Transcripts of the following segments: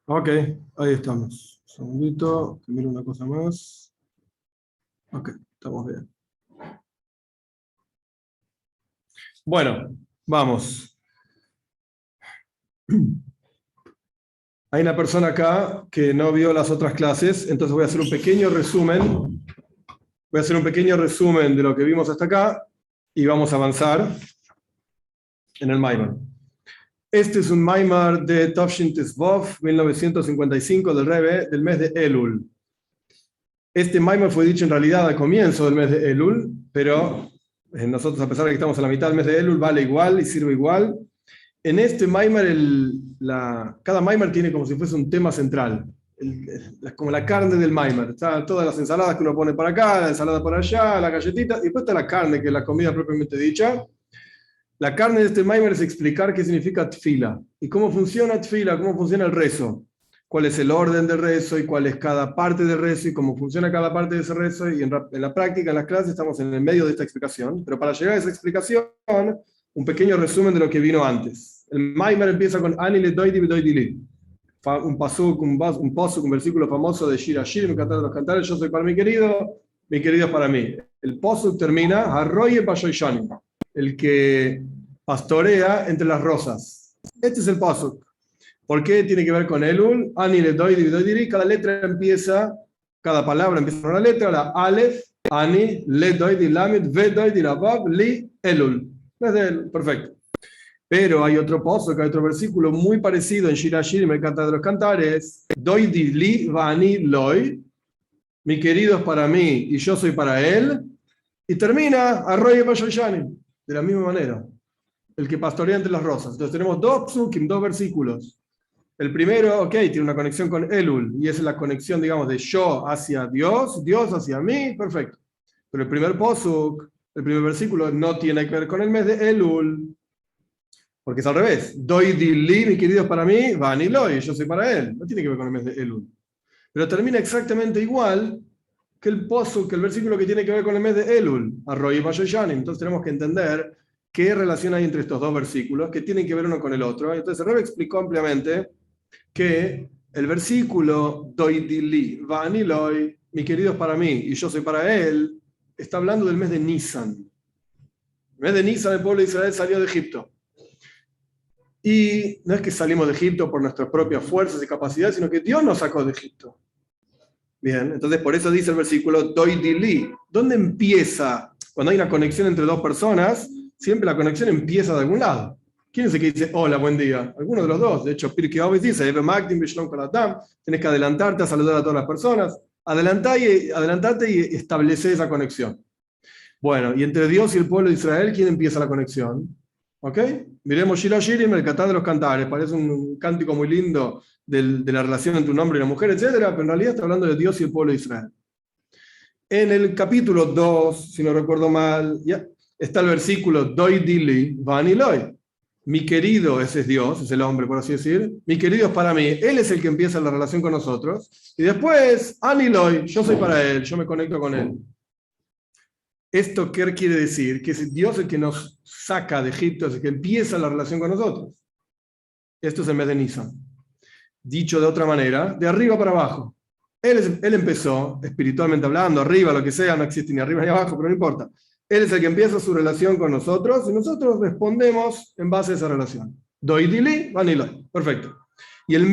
Ok, ahí estamos. Un segundito, que miro una cosa más. Ok, estamos bien. Bueno, vamos. Hay una persona acá que no vio las otras clases, entonces voy a hacer un pequeño resumen. Voy a hacer un pequeño resumen de lo que vimos hasta acá y vamos a avanzar en el Maimar. Este es un Maimar de Tovshin Tesvov, 1955, del Rebbe, del mes de Elul. Este Maimar fue dicho en realidad al comienzo del mes de Elul, pero nosotros, a pesar de que estamos a la mitad del mes de Elul, vale igual y sirve igual. En este Maimar, cada Maimar tiene como si fuese un tema central, como la carne del Maimar. Están todas las ensaladas que uno pone para acá, la ensalada por allá, la galletita, y después está la carne, que es la comida propiamente dicha. La carne de este Maimar es explicar qué significa tfila y cómo funciona tfila, cómo funciona el rezo, cuál es el orden del rezo y cuál es cada parte del rezo y cómo funciona cada parte de ese rezo. Y en la práctica, en las clases, estamos en el medio de esta explicación. Pero para llegar a esa explicación, un pequeño resumen de lo que vino antes. El Maimar empieza con Ani le doy di, un pasuk, un versículo famoso de Shir Ashir, mi cantar de los cantares, yo soy para mi querido es para mí. El pasuk termina, Harroye Bashoishani, el que pastorea entre las rosas. Este es el pasuk. ¿Por qué tiene que ver con Elul? Ani le doy di, cada letra empieza, cada palabra empieza con una letra, la Aleph, Ani, le doy di Lamed, ve doy di la Vav, li, Elul. Perfecto. Pero hay otro pozo, que hay otro versículo muy parecido en Shir Ashir, me encanta de los cantares. Doy di li vani loy. Mi querido es para mí y yo soy para él. Y termina Arroyo Payoyani, de la misma manera. El que pastorea entre las rosas. Entonces tenemos dos psukim, dos versículos. El primero, ok, tiene una conexión con Elul, y es la conexión, digamos, de yo hacia Dios, Dios hacia mí, perfecto. Pero el primer posuk, el primer versículo, no tiene que ver con el mes de Elul. Porque es al revés. Doy li, mi querido, es para mí, Vani Loy, yo soy para él. No tiene que ver con el mes de Elul. Pero termina exactamente igual que el pozo, que el versículo que tiene que ver con el mes de Elul, Arroy y Bayoyani. Entonces tenemos que entender qué relación hay entre estos dos versículos, que tienen que ver uno con el otro. Entonces el Rebbe explicó ampliamente que el versículo Doy li, Vani Loy, mi querido es para mí y yo soy para él, está hablando del mes de Nisan. El mes de Nisan, el pueblo de Israel salió de Egipto. Y no es que salimos de Egipto por nuestras propias fuerzas y capacidades, sino que Dios nos sacó de Egipto. Bien, entonces por eso dice el versículo Doy di li. ¿Dónde empieza? Cuando hay una conexión entre dos personas, siempre la conexión empieza de algún lado. ¿Quién es el que dice hola, buen día? Alguno de los dos. De hecho, Pirkei Avos dice, tenés que adelantarte a saludar a todas las personas. Adelantate y establece esa conexión. Bueno, y entre Dios y el pueblo de Israel, ¿quién empieza la conexión? ¿Ok? Miremos Shir Hashirim, el Cantar de los Cantares. Parece un cántico muy lindo de la relación entre un hombre y una mujer, etcétera, pero en realidad está hablando de Dios y el pueblo de Israel. En el capítulo 2, si no recuerdo mal, ya, está el versículo Doi Dili Vani Loy. Mi querido, ese es Dios, es el hombre, por así decir. Mi querido es para mí. Él es el que empieza la relación con nosotros. Y después, Ani Loy, yo soy para él, yo me conecto con él. ¿Esto qué quiere decir? Que es Dios el que nos saca de Egipto, es el que empieza la relación con nosotros. Esto es el mes de Nisan. Dicho de otra manera, de arriba para abajo. Él empezó, espiritualmente hablando, arriba, lo que sea, no existe ni arriba ni abajo, pero no importa. Él es el que empieza su relación con nosotros y nosotros respondemos en base a esa relación. Doi dili, vanilo. Perfecto. Y el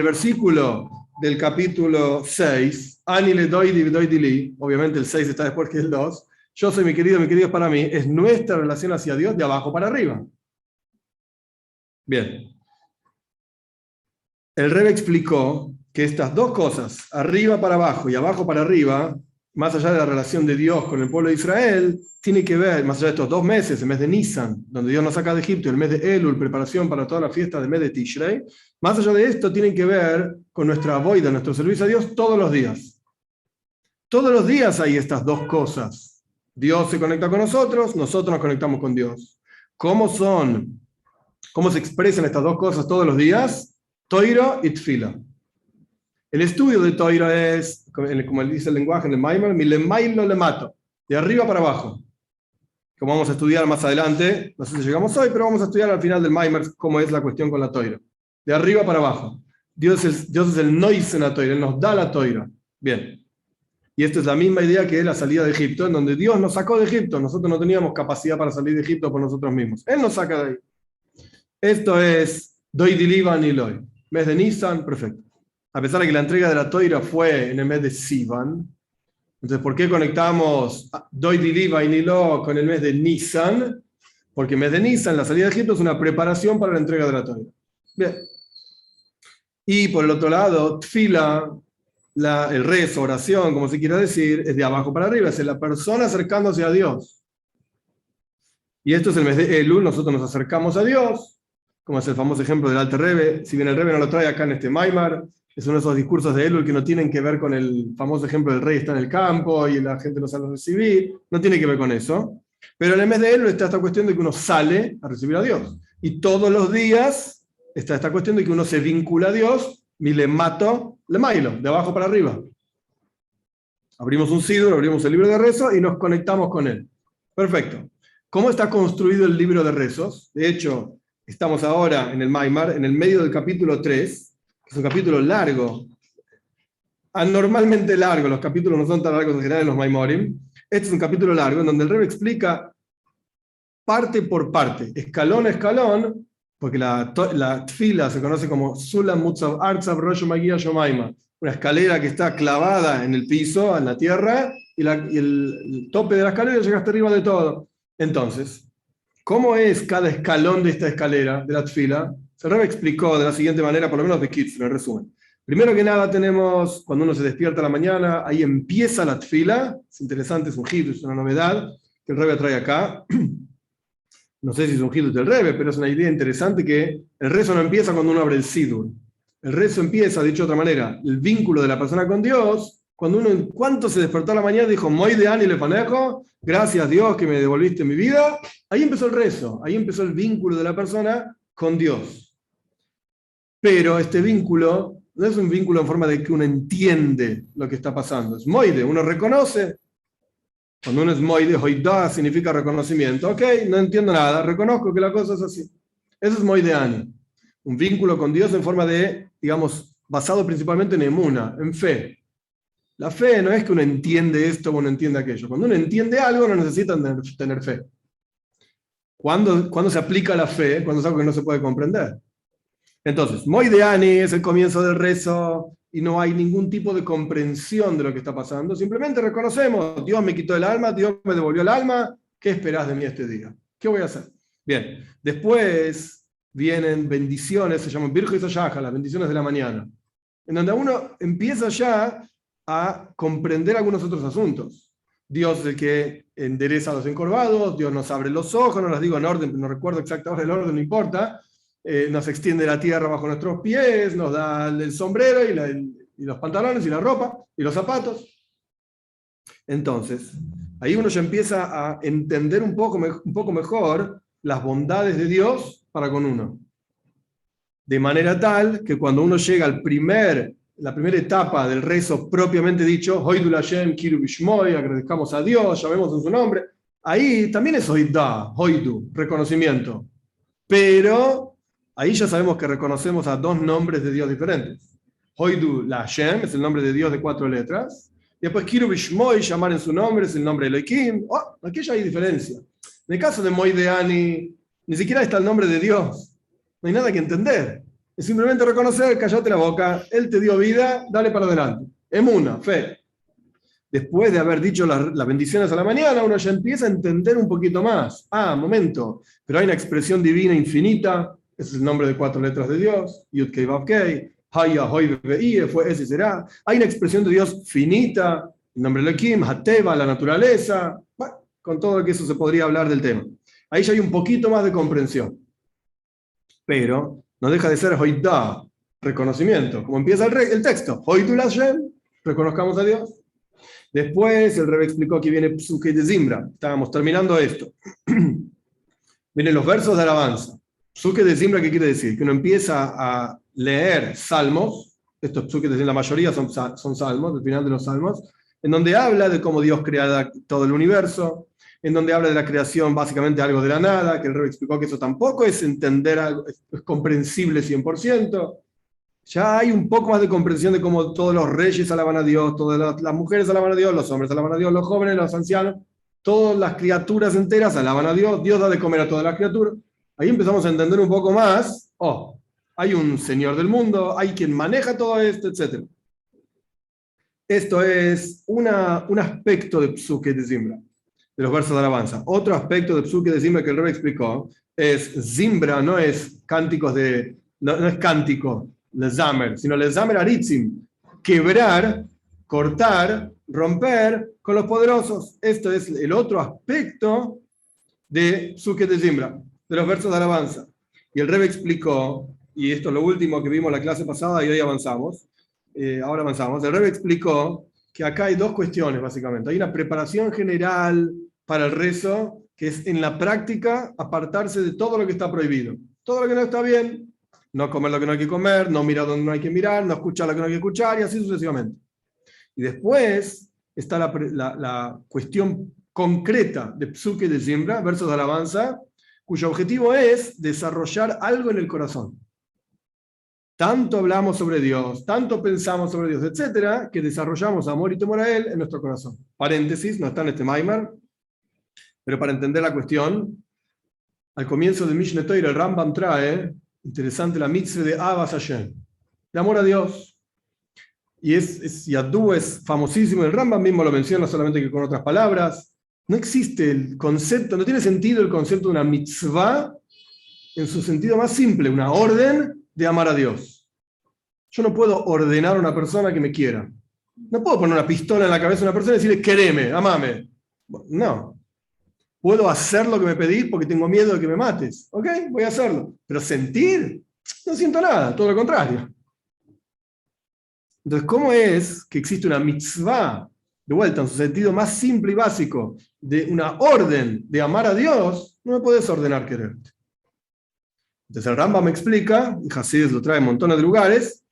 versículo del capítulo 6, Ani le doi dili, obviamente el 6 está después que el 2, yo soy mi querido es para mí, es nuestra relación hacia Dios de abajo para arriba. Bien. El Rebbe explicó que estas dos cosas, arriba para abajo y abajo para arriba, más allá de la relación de Dios con el pueblo de Israel, tiene que ver, más allá de estos 2 meses, el mes de Nisan, donde Dios nos saca de Egipto, el mes de Elul, preparación para toda la fiesta del mes de Tishrei, más allá de esto tienen que ver con nuestra avoida, nuestro servicio a Dios todos los días. Todos los días hay estas dos cosas. Dios se conecta con nosotros nos conectamos con Dios. ¿Cómo se expresan estas dos cosas todos los días? Toiro y Tfila. El estudio de Toiro es, como dice el lenguaje en el Maimar, mi lemailo le mato, de arriba para abajo. Como vamos a estudiar más adelante, no sé si llegamos hoy, pero vamos a estudiar al final del Maimar cómo es la cuestión con la Toiro. De arriba para abajo. Dios es el Noisen a Toira, Él nos da la Toira. Bien. Y esta es la misma idea que la salida de Egipto, en donde Dios nos sacó de Egipto. Nosotros no teníamos capacidad para salir de Egipto por nosotros mismos. Él nos saca de ahí. Esto es Doi Diliva Niloy. Mes de Nisan, perfecto. A pesar de que la entrega de la Toira fue en el mes de Sivan, entonces, ¿por qué conectamos Doi Diliva y Nilo con el mes de Nisan? Porque el mes de Nisan, la salida de Egipto, es una preparación para la entrega de la Toira. Bien. Y por el otro lado, Tfila, el rezo, oración, como se quiera decir, es de abajo para arriba, es la persona acercándose a Dios. Y esto es el mes de Elul, nosotros nos acercamos a Dios, como es el famoso ejemplo del Alter Rebbe. Si bien el Rebbe no lo trae acá en este Maimar, es uno de esos discursos de Elul que no tienen que ver con el famoso ejemplo del rey está en el campo y la gente no sale a recibir, no tiene que ver con eso. Pero en el mes de Elul está esta cuestión de que uno sale a recibir a Dios. Y todos los días está esta cuestión de que uno se vincula a Dios, y le mato, le mailo, de abajo para arriba. Abrimos un siddur, abrimos el libro de rezos y nos conectamos con él. Perfecto. ¿Cómo está construido el libro de rezos? De hecho, estamos ahora en el Maimar, en el medio del capítulo 3, que es un capítulo largo, anormalmente largo. Los capítulos no son tan largos en general en los Maimorim. Este es un capítulo largo en donde el Rebbe explica parte por parte, escalón a escalón, porque la tfila se conoce como Sulam Mutzav Artzav Rosh Magia Shomaima, una escalera que está clavada en el piso, en la tierra, y el tope de la escalera llega hasta arriba de todo. Entonces, ¿cómo es cada escalón de esta escalera, de la tfila? El Rebbe explicó de la siguiente manera, por lo menos de Kitz, en el resumen. Primero que nada tenemos, cuando uno se despierta a la mañana, ahí empieza la tfila. Es interesante, es un hit, es una novedad que el Rebbe trae acá. No sé si es un hit del Rebbe, pero es una idea interesante que el rezo no empieza cuando uno abre el Siddur. El rezo empieza, dicho de otra manera, el vínculo de la persona con Dios, cuando uno en cuanto se despertó a la mañana dijo, Moi de Ani le panejo, gracias Dios que me devolviste mi vida. Ahí empezó el rezo, ahí empezó el vínculo de la persona con Dios. Pero este vínculo no es un vínculo en forma de que uno entiende lo que está pasando. Es moide, uno reconoce. Cuando uno es moide, hoidá significa reconocimiento. Ok, no entiendo nada, reconozco que la cosa es así. Eso es moideani. Un vínculo con Dios en forma de, digamos, basado principalmente en emuna, en fe. La fe no es que uno entiende esto o uno entiende aquello. Cuando uno entiende algo, no necesita tener fe. ¿Cuándo se aplica la fe? Cuando es algo que no se puede comprender. Entonces, Moideani es el comienzo del rezo y no hay ningún tipo de comprensión de lo que está pasando. Simplemente reconocemos, Dios me quitó el alma, Dios me devolvió el alma, ¿qué esperás de mí este día? ¿Qué voy a hacer? Bien, después vienen bendiciones, se llaman Virgo y Soyaja, las bendiciones de la mañana, en donde uno empieza ya a comprender algunos otros asuntos. Dios es el que endereza a los encorvados, Dios nos abre los ojos, no las digo en orden, no recuerdo exactamente el orden, no importa. Nos extiende la tierra bajo nuestros pies, nos da el sombrero y los pantalones y la ropa y los zapatos. Entonces, ahí uno ya empieza a entender un poco mejor las bondades de Dios para con uno. De manera tal que cuando uno llega la primera etapa del rezo propiamente dicho, Hoidul Hashem Kiru Bishmoy, agradezcamos a Dios, llamemos en su nombre, ahí también es Hoidu, reconocimiento. Pero ahí ya sabemos que reconocemos a dos nombres de Dios diferentes. Hoidu la Hashem es el nombre de Dios de 4 letras. Y después Kiru Bishmoy, llamar en su nombre, es el nombre de Elohim. Aquí ya hay diferencia. En el caso de Moideani, ni siquiera está el nombre de Dios. No hay nada que entender. Es simplemente reconocer, callate la boca, Él te dio vida, dale para adelante. Emuna, fe. Después de haber dicho las bendiciones a la mañana, uno ya empieza a entender un poquito más. Momento, pero hay una expresión divina infinita. Ese es el nombre de 4 letras de Dios. Yud Kei Vav Kei. Haya, Hoi, Ve'ie, fue, ese será. Hay una expresión de Dios finita. El nombre de Elohim, Hateva, la naturaleza. Bueno, con todo que eso se podría hablar del tema. Ahí ya hay un poquito más de comprensión. Pero no deja de ser Hoidá, reconocimiento. Como empieza el texto. Hoidul Hashem, reconozcamos a Dios. Después el Rebbe explicó que viene Psuke de Zimbra. Estábamos terminando esto. Vienen los versos de alabanza. Psuke de Zimbra, ¿qué quiere decir? Que uno empieza a leer salmos. Estos Psuke de Zimbra, la mayoría son salmos, el final de los salmos, en donde habla de cómo Dios crea todo el universo, en donde habla de la creación básicamente algo de la nada, que el Rebbe explicó que eso tampoco es entender algo, es comprensible 100%. Ya hay un poco más de comprensión de cómo todos los reyes alaban a Dios, todas las mujeres alaban a Dios, los hombres alaban a Dios, los jóvenes, los ancianos, todas las criaturas enteras alaban a Dios, Dios da de comer a todas las criaturas. Ahí empezamos a entender un poco más, hay un Señor del mundo, hay quien maneja todo esto, etc. Esto es un aspecto de Psuke de Zimbra, de los versos de alabanza. Otro aspecto de Psuke de Zimbra que el Rebbe explicó es Zimbra, no es cánticos no es cántico, lezamer, sino lezamer aritzim, quebrar, cortar, romper con los poderosos. Esto es el otro aspecto de Psuke de Zimbra, de los versos de alabanza. Y el Rebbe explicó, y esto es lo último que vimos la clase pasada y hoy avanzamos, ahora avanzamos. El Rebbe explicó que acá hay dos cuestiones, básicamente. Hay una preparación general para el rezo, que es en la práctica apartarse de todo lo que está prohibido. Todo lo que no está bien, no comer lo que no hay que comer, no mirar donde no hay que mirar, no escuchar lo que no hay que escuchar, y así sucesivamente. Y después está la cuestión concreta de Psuke de Zimbra, versos de alabanza, cuyo objetivo es desarrollar algo en el corazón. Tanto hablamos sobre Dios, tanto pensamos sobre Dios, etcétera, que desarrollamos amor y temor a Él en nuestro corazón. Paréntesis, no está en este Maimar, pero para entender la cuestión, al comienzo del Mishneh Torah, el Rambam trae, interesante, la mitzvah de Ahavas Hashem, de amor a Dios. Y Yadú es famosísimo, el Rambam mismo lo menciona solamente que con otras palabras. No existe el concepto, no tiene sentido el concepto de una mitzvah en su sentido más simple, una orden de amar a Dios. Yo no puedo ordenar a una persona que me quiera. No puedo poner una pistola en la cabeza de una persona y decirle, quereme, amame. No. Puedo hacer lo que me pedís porque tengo miedo de que me mates. ¿Ok? Voy a hacerlo. Pero sentir, no siento nada, todo lo contrario. Entonces, ¿cómo es que existe una mitzvah, de vuelta, en su sentido más simple y básico, de una orden de amar a Dios? No me puedes ordenar quererte. Entonces el Rambam me explica, y Hasidus lo trae en montones de lugares,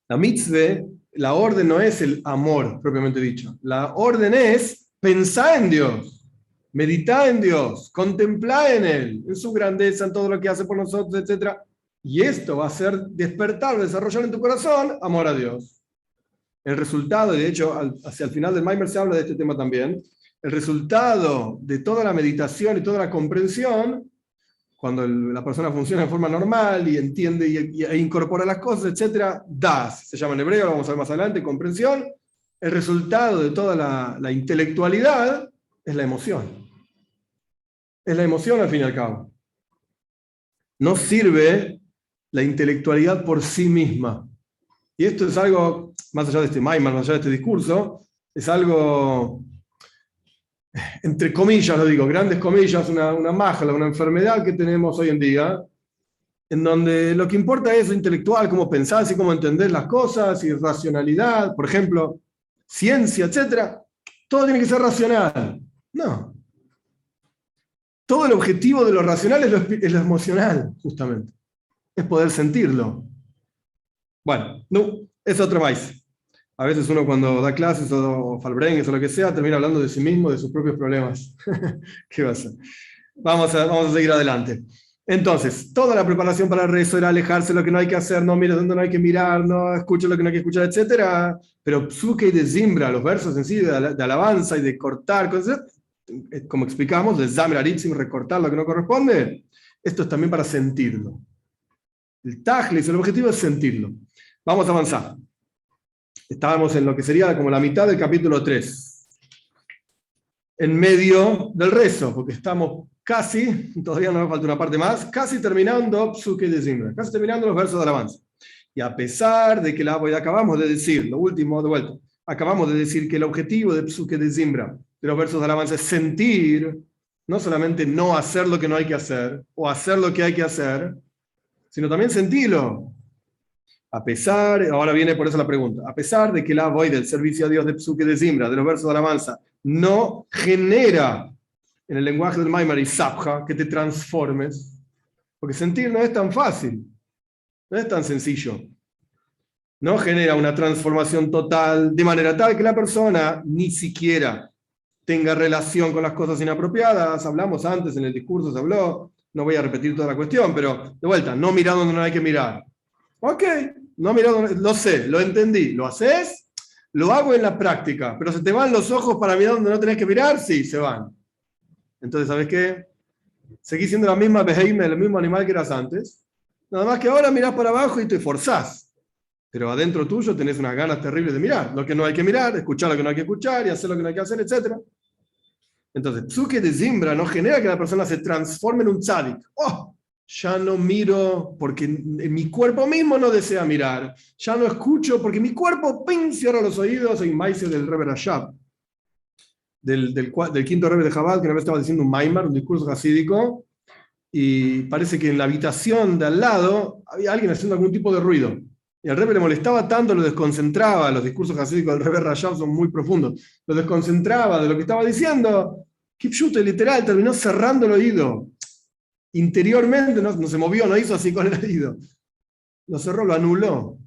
la mitzvah, la orden no es el amor propiamente dicho. La orden es pensar en Dios, meditar en Dios, contemplar en Él, en su grandeza, en todo lo que hace por nosotros, etc. Y esto va a hacer despertar, desarrollar en tu corazón amor a Dios. El resultado, de hecho, hacia el final del Maimer se habla de este tema también, el resultado de toda la meditación y toda la comprensión, cuando la persona funciona de forma normal y entiende e incorpora las cosas, etc., das, se llama en hebreo, lo vamos a ver más adelante, comprensión, el resultado de toda la intelectualidad es la emoción. Es la emoción al fin y al cabo. No sirve la intelectualidad por sí misma. Y esto es algo, más allá de este Maimar, más allá de este discurso, es algo, entre comillas lo digo, grandes comillas, una majla, una enfermedad que tenemos hoy en día, en donde lo que importa es lo intelectual, cómo pensar y cómo entender las cosas, y racionalidad, por ejemplo, ciencia, etc. Todo tiene que ser racional. No. Todo el objetivo de lo racional es lo emocional, justamente. Es poder sentirlo. Bueno, no, es otro maíz. A veces uno cuando da clases o falbrengues o lo que sea, termina hablando de sí mismo, de sus propios problemas. ¿Qué va a hacer? Vamos a seguir adelante. Entonces, toda la preparación para el rezo era alejarse de lo que no hay que hacer, no mires donde no hay que mirar, no escuches lo que no hay que escuchar, etc. Pero Psuke de Zimbra, los versos en sí de alabanza y de cortar, cosas, como explicamos, de Zamer Aritzim, recortar lo que no corresponde, esto es también para sentirlo. El tajlis, el objetivo es sentirlo. Vamos a avanzar. Estábamos en lo que sería como la mitad del capítulo 3. En medio del rezo, porque estamos casi, todavía nos falta una parte más, casi terminando Psuke de Zimbra, casi terminando los versos de alabanza. Y a pesar de que acabamos de decir, lo último de vuelta, acabamos de decir que el objetivo de Psuke de Zimbra, de los versos de alabanza, es sentir, no solamente no hacer lo que no hay que hacer, o hacer lo que hay que hacer, sino también sentirlo. A pesar, ahora viene por eso la pregunta, a pesar de que la voy del servicio a Dios de Psuke de Zimbra, de los versos de alabanza, no genera en el lenguaje del Maimar y Sabja que te transformes, porque sentir no es tan fácil, no es tan sencillo. No genera una transformación total de manera tal que la persona ni siquiera tenga relación con las cosas inapropiadas. Hablamos antes, en el discurso se habló, no voy a repetir toda la cuestión, pero de vuelta, no mirar donde no hay que mirar. Ok, no miro, lo sé, lo entendí. ¿Lo haces? Lo hago en la práctica, pero se te van los ojos para mirar donde no tenés que mirar, sí, se van. Entonces, ¿sabes qué? Seguís siendo la misma behemoth, el mismo animal que eras antes. Nada más que ahora mirás para abajo y te forzás. Pero adentro tuyo tenés unas ganas terribles de mirar. Lo que no hay que mirar, escuchar lo que no hay que escuchar y hacer lo que no hay que hacer, etc. Entonces, psuke de Zimbra no genera que la persona se transforme en un tzadik. Oh, ya no miro porque mi cuerpo mismo no desea mirar. Ya no escucho porque mi cuerpo ¡ping! Cierra los oídos. Hay un maíz del Rebbe Rashab, del quinto Rebbe de Chabad, que una vez estaba diciendo un maimar, un discurso hasídico, y parece que en la habitación de al lado había alguien haciendo algún tipo de ruido. Y al Rebbe le molestaba tanto, lo desconcentraba. Los discursos hasídicos del Rebbe Rashab son muy profundos. Lo desconcentraba de lo que estaba diciendo. Kipshute literal terminó cerrando el oído. Interiormente no se movió, no hizo así con el oído. Lo cerró, lo anuló.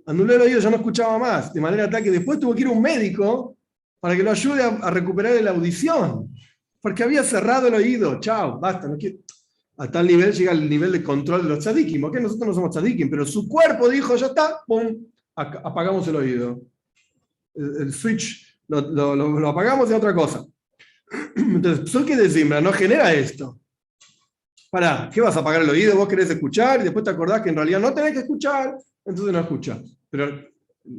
Anuló el oído, ya no escuchaba más. De manera tal que después tuvo que ir a un médico para que lo ayude a recuperar la audición. Porque había cerrado el oído. Chao, basta, no quiero. A tal nivel llega el nivel de control de los tzadikim. ¿Ok? Nosotros no somos tzadikim, pero su cuerpo dijo, ya está, pum, apagamos el oído. El switch lo apagamos de otra cosa. Entonces, Psuke de Zimbra no genera esto. Pará, ¿qué vas a apagar el oído? Vos querés escuchar y después te acordás que en realidad no tenés que escuchar, entonces no escuchás. Pero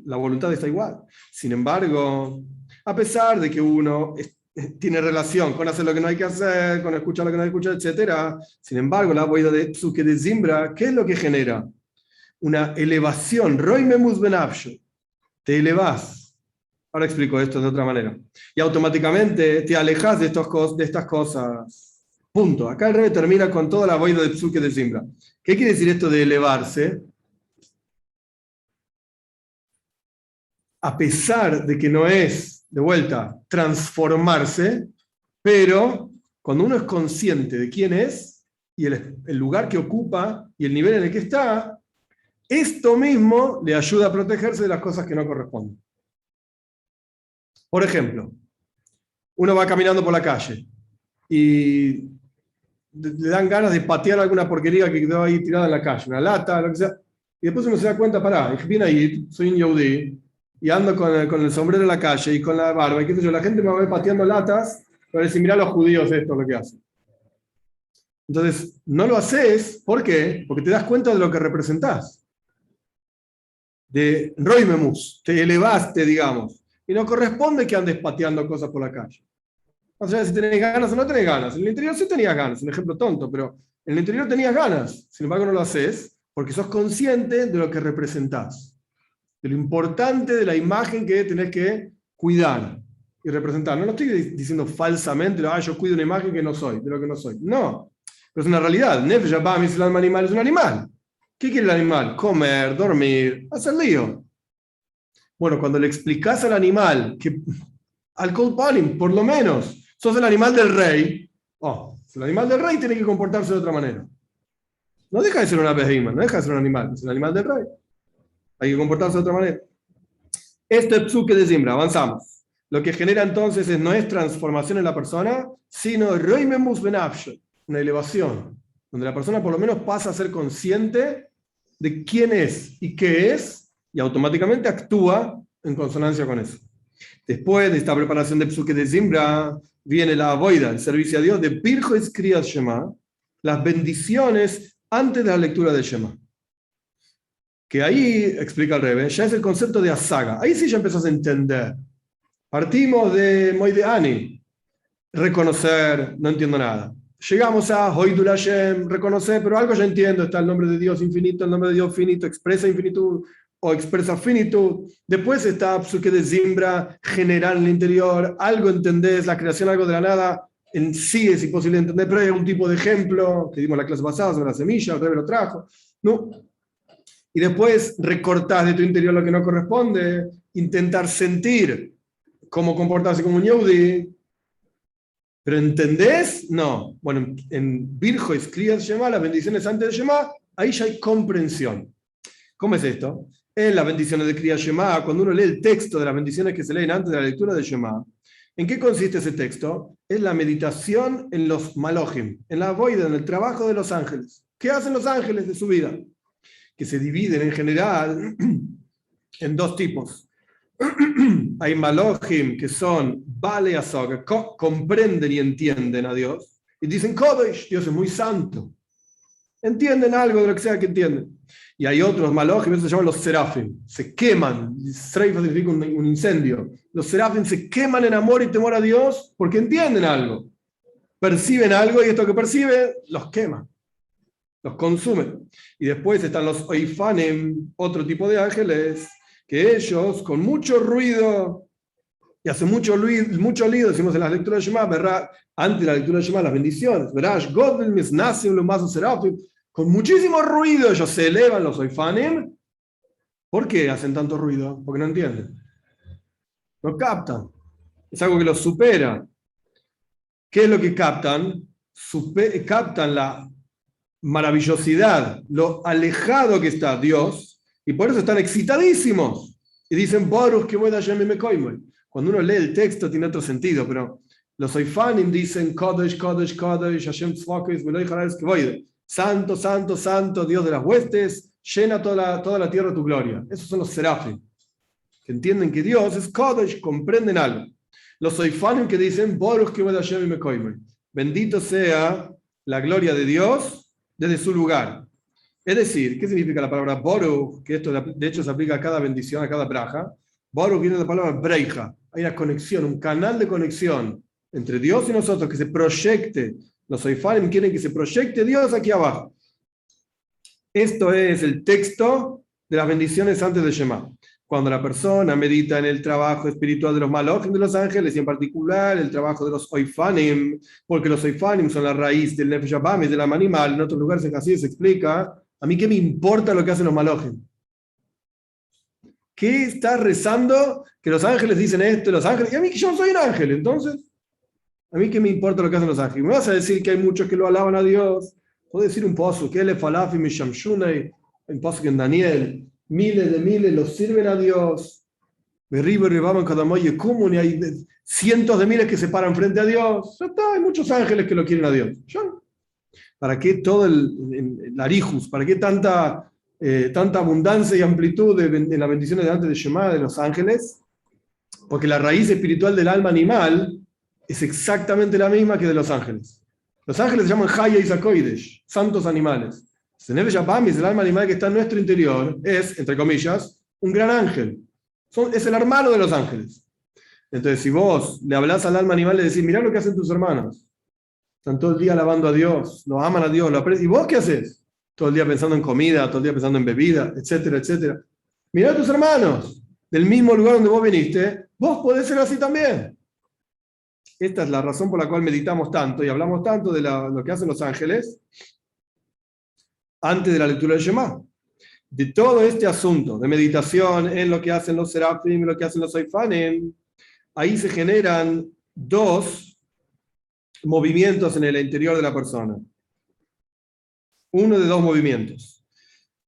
la voluntad está igual. Sin embargo, a pesar de que uno tiene relación con hacer lo que no hay que hacer, con escuchar lo que no hay que escuchar, etc., sin embargo, la boida de Psuke de Zimbra, ¿qué es lo que genera? Una elevación. Roy memus benafsho. Te elevás. Ahora explico esto de otra manera. Y automáticamente te alejas de estas cosas. Punto. Acá el Rebbe termina con toda la boida de Psuke de Zimbra. ¿Qué quiere decir esto de elevarse? A pesar de que no es, de vuelta, transformarse, pero cuando uno es consciente de quién es y el lugar que ocupa y el nivel en el que está, esto mismo le ayuda a protegerse de las cosas que no corresponden. Por ejemplo, uno va caminando por la calle y le dan ganas de patear alguna porquería que quedó ahí tirada en la calle, una lata, lo que sea, y después uno se da cuenta, pará, ich bin ahí, soy un yehudí, y ando con el sombrero en la calle y con la barba, y qué sé yo, la gente me va a ver pateando latas para decir, mirá los judíos esto lo que hacen. Entonces, no lo haces, ¿por qué? Porque te das cuenta de lo que representás. De Roimemus, te elevaste, digamos, y no corresponde que andes pateando cosas por la calle. O sea, si tenés ganas o no tenés ganas. En el interior sí tenías ganas, un ejemplo tonto, pero en el interior tenías ganas. Sin embargo, no lo haces porque sos consciente de lo que representás, de lo importante de la imagen que tenés que cuidar y representar. No lo estoy diciendo falsamente, yo cuido una imagen que no soy, de lo que no soy. No, pero es una realidad. Nefesh Abba Mislam animal es un animal. ¿Qué quiere el animal? Comer, dormir, hacer lío. Bueno, cuando le explicás al animal que al Kolpanim, por lo menos, sos el animal del rey. Oh, el animal del rey tiene que comportarse de otra manera. No deja de ser una behemoth, no deja de ser un animal, es el animal del rey. Hay que comportarse de otra manera. Esto es Psuke de Zimbra, avanzamos. Lo que genera entonces no es transformación en la persona, sino Roimemus Benafsho, una elevación, donde la persona por lo menos pasa a ser consciente de quién es y qué es, y automáticamente actúa en consonancia con eso. Después de esta preparación de Psuke de Zimbra, viene la avoida, el servicio a Dios de Pirjois Kriyat Shema, las bendiciones antes de la lectura de Shema. Que ahí, explica el Rebbe, ya es el concepto de asaga. Ahí sí ya empezás a entender. Partimos de Moideani, reconocer, no entiendo nada. Llegamos a Hoidul Hashem, reconocer, pero algo ya entiendo, está el nombre de Dios infinito, el nombre de Dios finito, expresa infinitud o expresa finitud. Después está Psuke de Zimbra, general en el interior, algo entendés, la creación, algo de la nada, en sí es imposible entender, pero hay un tipo de ejemplo, que dimos la clase pasada sobre la semilla, el Rebbe lo trajo, ¿no? Y después recortás de tu interior lo que no corresponde, intentar sentir cómo comportarse como un yehudi. ¿Pero entendés? No. Bueno, en Birjois Kriyat Shema, las bendiciones antes de Shema, ahí ya hay comprensión. ¿Cómo es esto? En las bendiciones de Kriyat Shema, cuando uno lee el texto de las bendiciones que se leen antes de la lectura de Shema, ¿en qué consiste ese texto? Es la meditación en los Malojim, en la boida, en el trabajo de los ángeles. ¿Qué hacen los ángeles de su vida? que se dividen en general en dos tipos. Hay Malachim, que son Bale Asog, que comprenden y entienden a Dios, y dicen Kodesh, Dios es muy santo. Entienden algo de lo que sea que entienden. Y hay otros Malachim, eso se llaman los Serafim, se queman. Sreifa significa un incendio. Los Serafim se queman en amor y temor a Dios porque entienden algo. Perciben algo y esto que perciben los quema, los consume. Y después están los Oifanim, otro tipo de ángeles, que ellos, con mucho ruido, y hace mucho lío, decimos en la lectura de Shema, ¿verdad? Antes de la lectura de Shema, las bendiciones, ¿verdad? Con muchísimo ruido ellos se elevan, los Oifanim. ¿Por qué hacen tanto ruido? Porque no entienden. No captan. Es algo que los supera. ¿Qué es lo que captan? Captan la maravillosidad, lo alejado que está Dios, y por eso están excitadísimos. Y dicen, Baruch que cuando uno lee el texto tiene otro sentido, pero los Oifanim dicen, Kodesh, Kodesh, Kodesh, Hashem Tzvakos, Santo, Santo, Santo, Dios de las huestes, llena toda la tierra tu gloria. Esos son los Serafim, que entienden que Dios es Kodesh, comprenden algo. Los Oifanim que dicen, Baruch que bendito sea la gloria de Dios desde su lugar. Es decir, ¿qué significa la palabra Baruch? Que esto de hecho se aplica a cada bendición, a cada braja. Baruch viene de la palabra breija. Hay una conexión, un canal de conexión entre Dios y nosotros que se proyecte. Los Oifanim quieren que se proyecte Dios aquí abajo. Esto es el texto de las bendiciones antes de Shema. Cuando la persona medita en el trabajo espiritual de los Malachim, de los ángeles, y en particular el trabajo de los Oifanim, porque los Oifanim son la raíz del Nefesh Habahamis, del alma animal. En otros lugares en Hasidut se explica, a mí qué me importa lo que hacen los Malachim. ¿Qué está rezando? Que los ángeles dicen esto, los ángeles, y a mí que yo no soy un ángel, entonces, a mí qué me importa lo que hacen los ángeles. Me vas a decir que hay muchos que lo alaban a Dios. Puedo decir un pozo, que él falafim y shamshunei, un pozo que en Daniel, miles de miles los sirven a Dios. Y hay cientos de miles que se paran frente a Dios. Ya está, hay muchos ángeles que lo quieren a Dios. ¿Para qué todo el arijus? ¿Para qué tanta abundancia y amplitud en las bendiciones delante de Shema de los ángeles? Porque la raíz espiritual del alma animal es exactamente la misma que de los ángeles. Los ángeles se llaman Haya y Zakoidesh, santos animales. Nefesh Habahamis, el alma animal que está en nuestro interior, es, entre comillas, un gran ángel. Es el hermano de los ángeles. Entonces, si vos le hablás al alma animal, le decís, mirá lo que hacen tus hermanos. Están todo el día alabando a Dios, lo aman a Dios, lo aprecian. ¿Y vos qué haces? Todo el día pensando en comida, todo el día pensando en bebida, etcétera, etcétera. Mirá a tus hermanos, del mismo lugar donde vos viniste, vos podés ser así también. Esta es la razón por la cual meditamos tanto y hablamos tanto de lo que hacen los ángeles antes de la lectura del Shema. De todo este asunto de meditación en lo que hacen los Serafim y lo que hacen los Oifanim, ahí se generan dos movimientos en el interior de la persona. Uno de dos movimientos.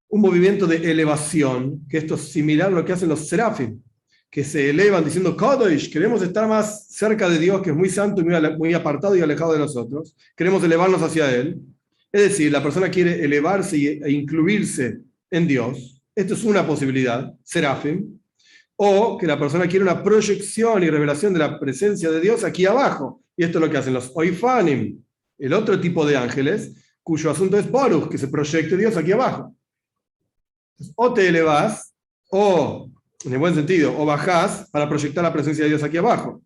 Un movimiento de elevación, que esto es similar a lo que hacen los Serafim, que se elevan diciendo, Kodesh, queremos estar más cerca de Dios, que es muy santo y muy apartado y alejado de nosotros. Queremos elevarnos hacia Él. Es decir, la persona quiere elevarse e incluirse en Dios. Esto es una posibilidad, Serafim. O que la persona quiere una proyección y revelación de la presencia de Dios aquí abajo. Y esto es lo que hacen los Oifanim, el otro tipo de ángeles, cuyo asunto es Baruch, que se proyecte Dios aquí abajo. Entonces, o te elevás, o, en el buen sentido, o bajás para proyectar la presencia de Dios aquí abajo.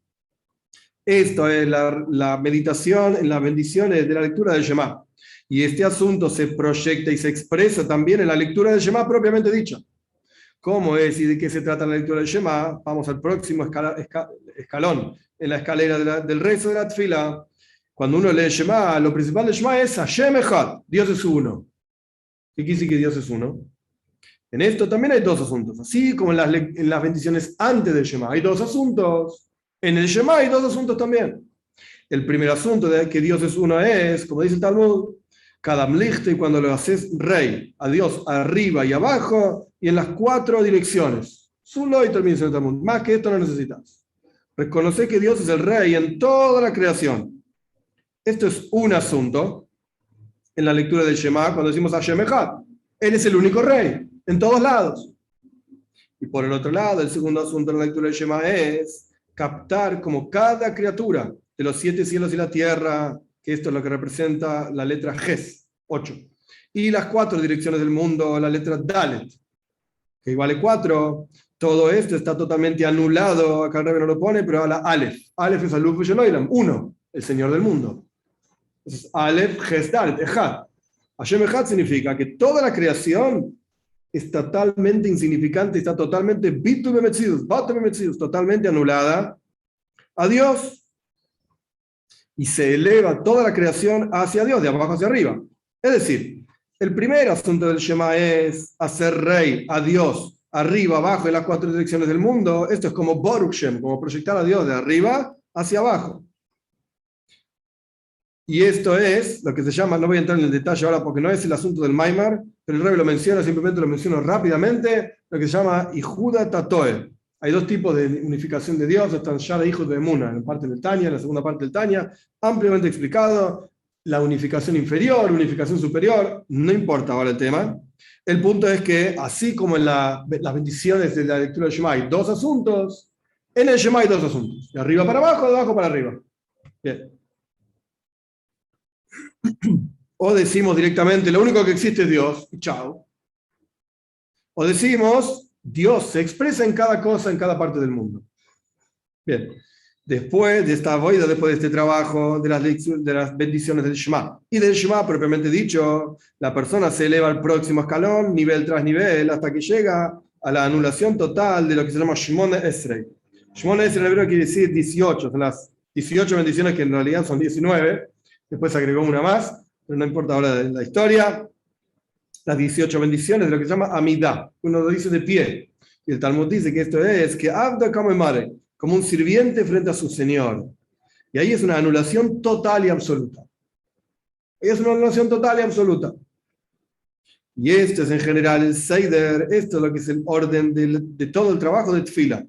Esto es la meditación en las bendiciones de la lectura del Shema. Y este asunto se proyecta y se expresa también en la lectura del Shema propiamente dicha. ¿Cómo es y de qué se trata la lectura del Shema? Vamos al próximo escalón, en la escalera del rezo de la Tfila. Cuando uno lee Shema, lo principal del Shema es Hashem Echad, Dios es uno. ¿Qué quiere decir que Dios es uno? En esto también hay dos asuntos. Así como en las bendiciones antes del Shema hay dos asuntos, en el Shema hay dos asuntos también. El primer asunto de que Dios es uno es, como dice el Talmud, cada mlichte, cuando lo haces rey, a Dios arriba y abajo, y en las cuatro direcciones. Solo y termina el Talmud. Más que esto no necesitas. Reconocer que Dios es el rey en toda la creación. Esto es un asunto en la lectura del Shema, cuando decimos Hashem Echad. Él es el único rey, en todos lados. Y por el otro lado, el segundo asunto en la lectura del Shema es captar como cada criatura de los 7 cielos y la tierra, que esto es lo que representa la letra Ges, 8, y las 4 direcciones del mundo, la letra Dalet, que vale 4. Todo esto está totalmente anulado, acá el Rebbe no lo pone, pero a la Aleph. Aleph es Aluf Sheloilam, 1, el Señor del mundo. Entonces, Aleph, Ges, Dalet, Ejad. Hashem Ejad significa que toda la creación es totalmente insignificante, está totalmente bitu bemetzius, totalmente anulada a Dios, y se eleva toda la creación hacia Dios, de abajo hacia arriba. Es decir, el primer asunto del Shema es hacer rey a Dios arriba, abajo, en las 4 direcciones del mundo. Esto es como Baruch Shem, como proyectar a Dios de arriba hacia abajo. Y esto es lo que se llama, no voy a entrar en el detalle ahora porque no es el asunto del Maimar, pero el Rebbe lo menciona, simplemente lo menciono rápidamente, lo que se llama Ihuda Tatoe. Hay 2 tipos de unificación de Dios, están Shara Hijos de Emuna, en la parte del Tanya, en la segunda parte del Tanya, ampliamente explicado, la unificación inferior, unificación superior, no importa ahora el tema. El punto es que, así como en las bendiciones de la lectura del Shema hay 2 asuntos, en el Shema hay 2 asuntos, de arriba para abajo, de abajo para arriba. Bien. O decimos directamente, lo único que existe es Dios, y chao. O decimos, Dios se expresa en cada cosa, en cada parte del mundo. Bien, después de esta voida, después de este trabajo de las bendiciones del Shema, y del Shema propiamente dicho, la persona se eleva al próximo escalón, nivel tras nivel, hasta que llega a la anulación total de lo que se llama Shmona Esrei. Shmona Esrei en hebreo quiere decir 18, son las 18 bendiciones que en realidad son 19, después se agregó una más, pero no importa ahora la historia. Las 18 bendiciones de lo que se llama Amidah, uno lo dice de pie, y el Talmud dice que esto es que Abda Kamemare, como un sirviente frente a su señor, y ahí es una anulación total y absoluta. Ahí es una anulación total y absoluta. Y esto es en general el Seider, esto es lo que es el orden de todo el trabajo de Tfila,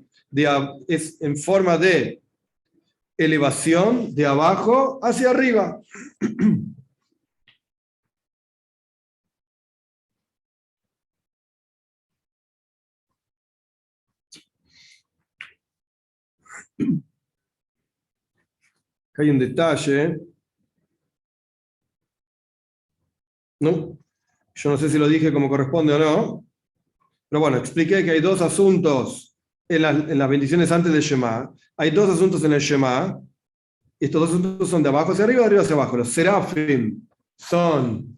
es en forma de elevación de abajo hacia arriba. Acá hay un detalle, ¿no? Yo no sé si lo dije como corresponde o no, pero bueno, expliqué que hay 2 asuntos en las bendiciones antes del Shema. Hay 2 asuntos en el Shema. Estos 2 asuntos son de abajo hacia arriba, de arriba hacia abajo. Los serafim son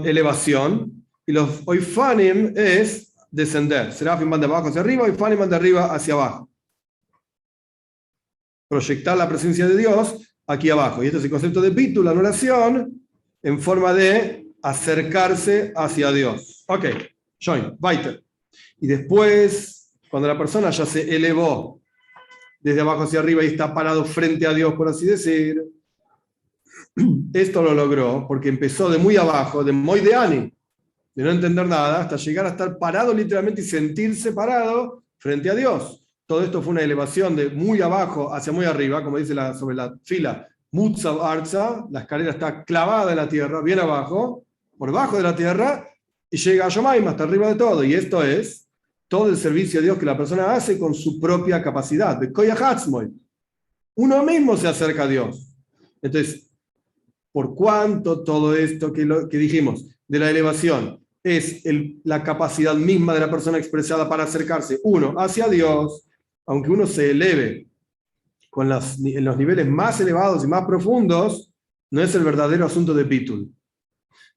elevación y los oifanim es descender. Serafim van de abajo hacia arriba, oifanim van de arriba hacia abajo. Proyectar la presencia de Dios aquí abajo. Y este es el concepto de bitul, la anulación, en forma de acercarse hacia Dios. Ok, join, weiter. Y después, cuando la persona ya se elevó desde abajo hacia arriba y está parado frente a Dios, por así decir, esto lo logró porque empezó de muy abajo, de Moideani, de no entender nada, hasta llegar a estar parado literalmente y sentirse parado frente a Dios. Todo esto fue una elevación de muy abajo hacia muy arriba, como dice sobre la fila, Mutzav Arza, la escalera está clavada en la tierra, bien abajo, por debajo de la tierra, y llega a Yomaim, hasta arriba de todo. Y esto es todo el servicio a Dios que la persona hace con su propia capacidad. De Koyach Atzmoy. Uno mismo se acerca a Dios. Entonces, por cuanto todo esto que dijimos de la elevación es la capacidad misma de la persona expresada para acercarse, uno, hacia Dios, aunque uno se eleve en los niveles más elevados y más profundos, no es el verdadero asunto de Bitul.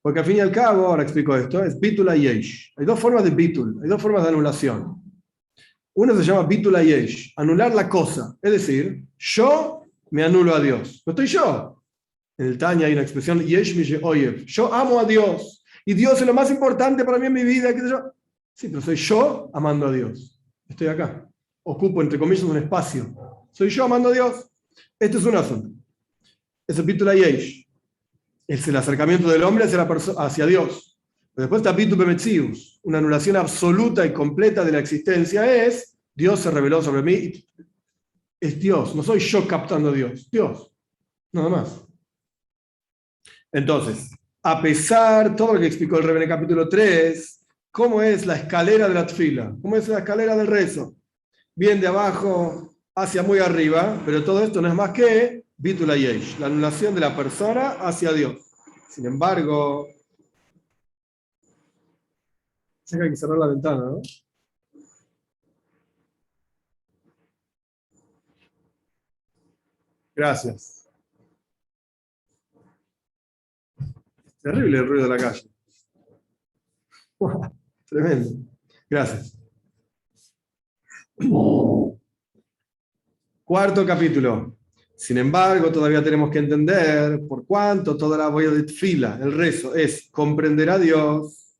Porque al fin y al cabo, ahora explico esto, es Bitul Ayesh. Hay 2 formas de Bitul, hay 2 formas de anulación. Una se llama Bitul Ayesh, anular la cosa. Es decir, yo me anulo a Dios. No estoy yo. En el Tanya hay una expresión, Yesh mi oyev. Yo amo a Dios. Y Dios es lo más importante para mí en mi vida. ¿Qué sé yo? Sí, pero soy yo amando a Dios. Estoy acá. Ocupo, entre comillas, un espacio. Soy yo amando a Dios. Esto es un asunto. Es el Bitul Ayesh. Es el acercamiento del hombre hacia Dios. Pero después está Bitul Bemetzius, una anulación absoluta y completa de la existencia. Es Dios se reveló sobre mí. Es Dios, no soy yo captando a Dios. Dios, nada más. Entonces, a pesar, todo lo que explicó el Rebbe en el capítulo 3, cómo es la escalera de la tfila, cómo es la escalera del rezo. Bien de abajo hacia muy arriba, pero todo esto no es más que Bitul Yesh, la anulación de la persona hacia Dios. Sin embargo, sé que hay que cerrar la ventana, ¿no? Gracias. Terrible el ruido de la calle. Tremendo. Gracias. Cuarto capítulo. Sin embargo, todavía tenemos que entender por cuánto toda la boya de tfila, el rezo, es comprender a Dios.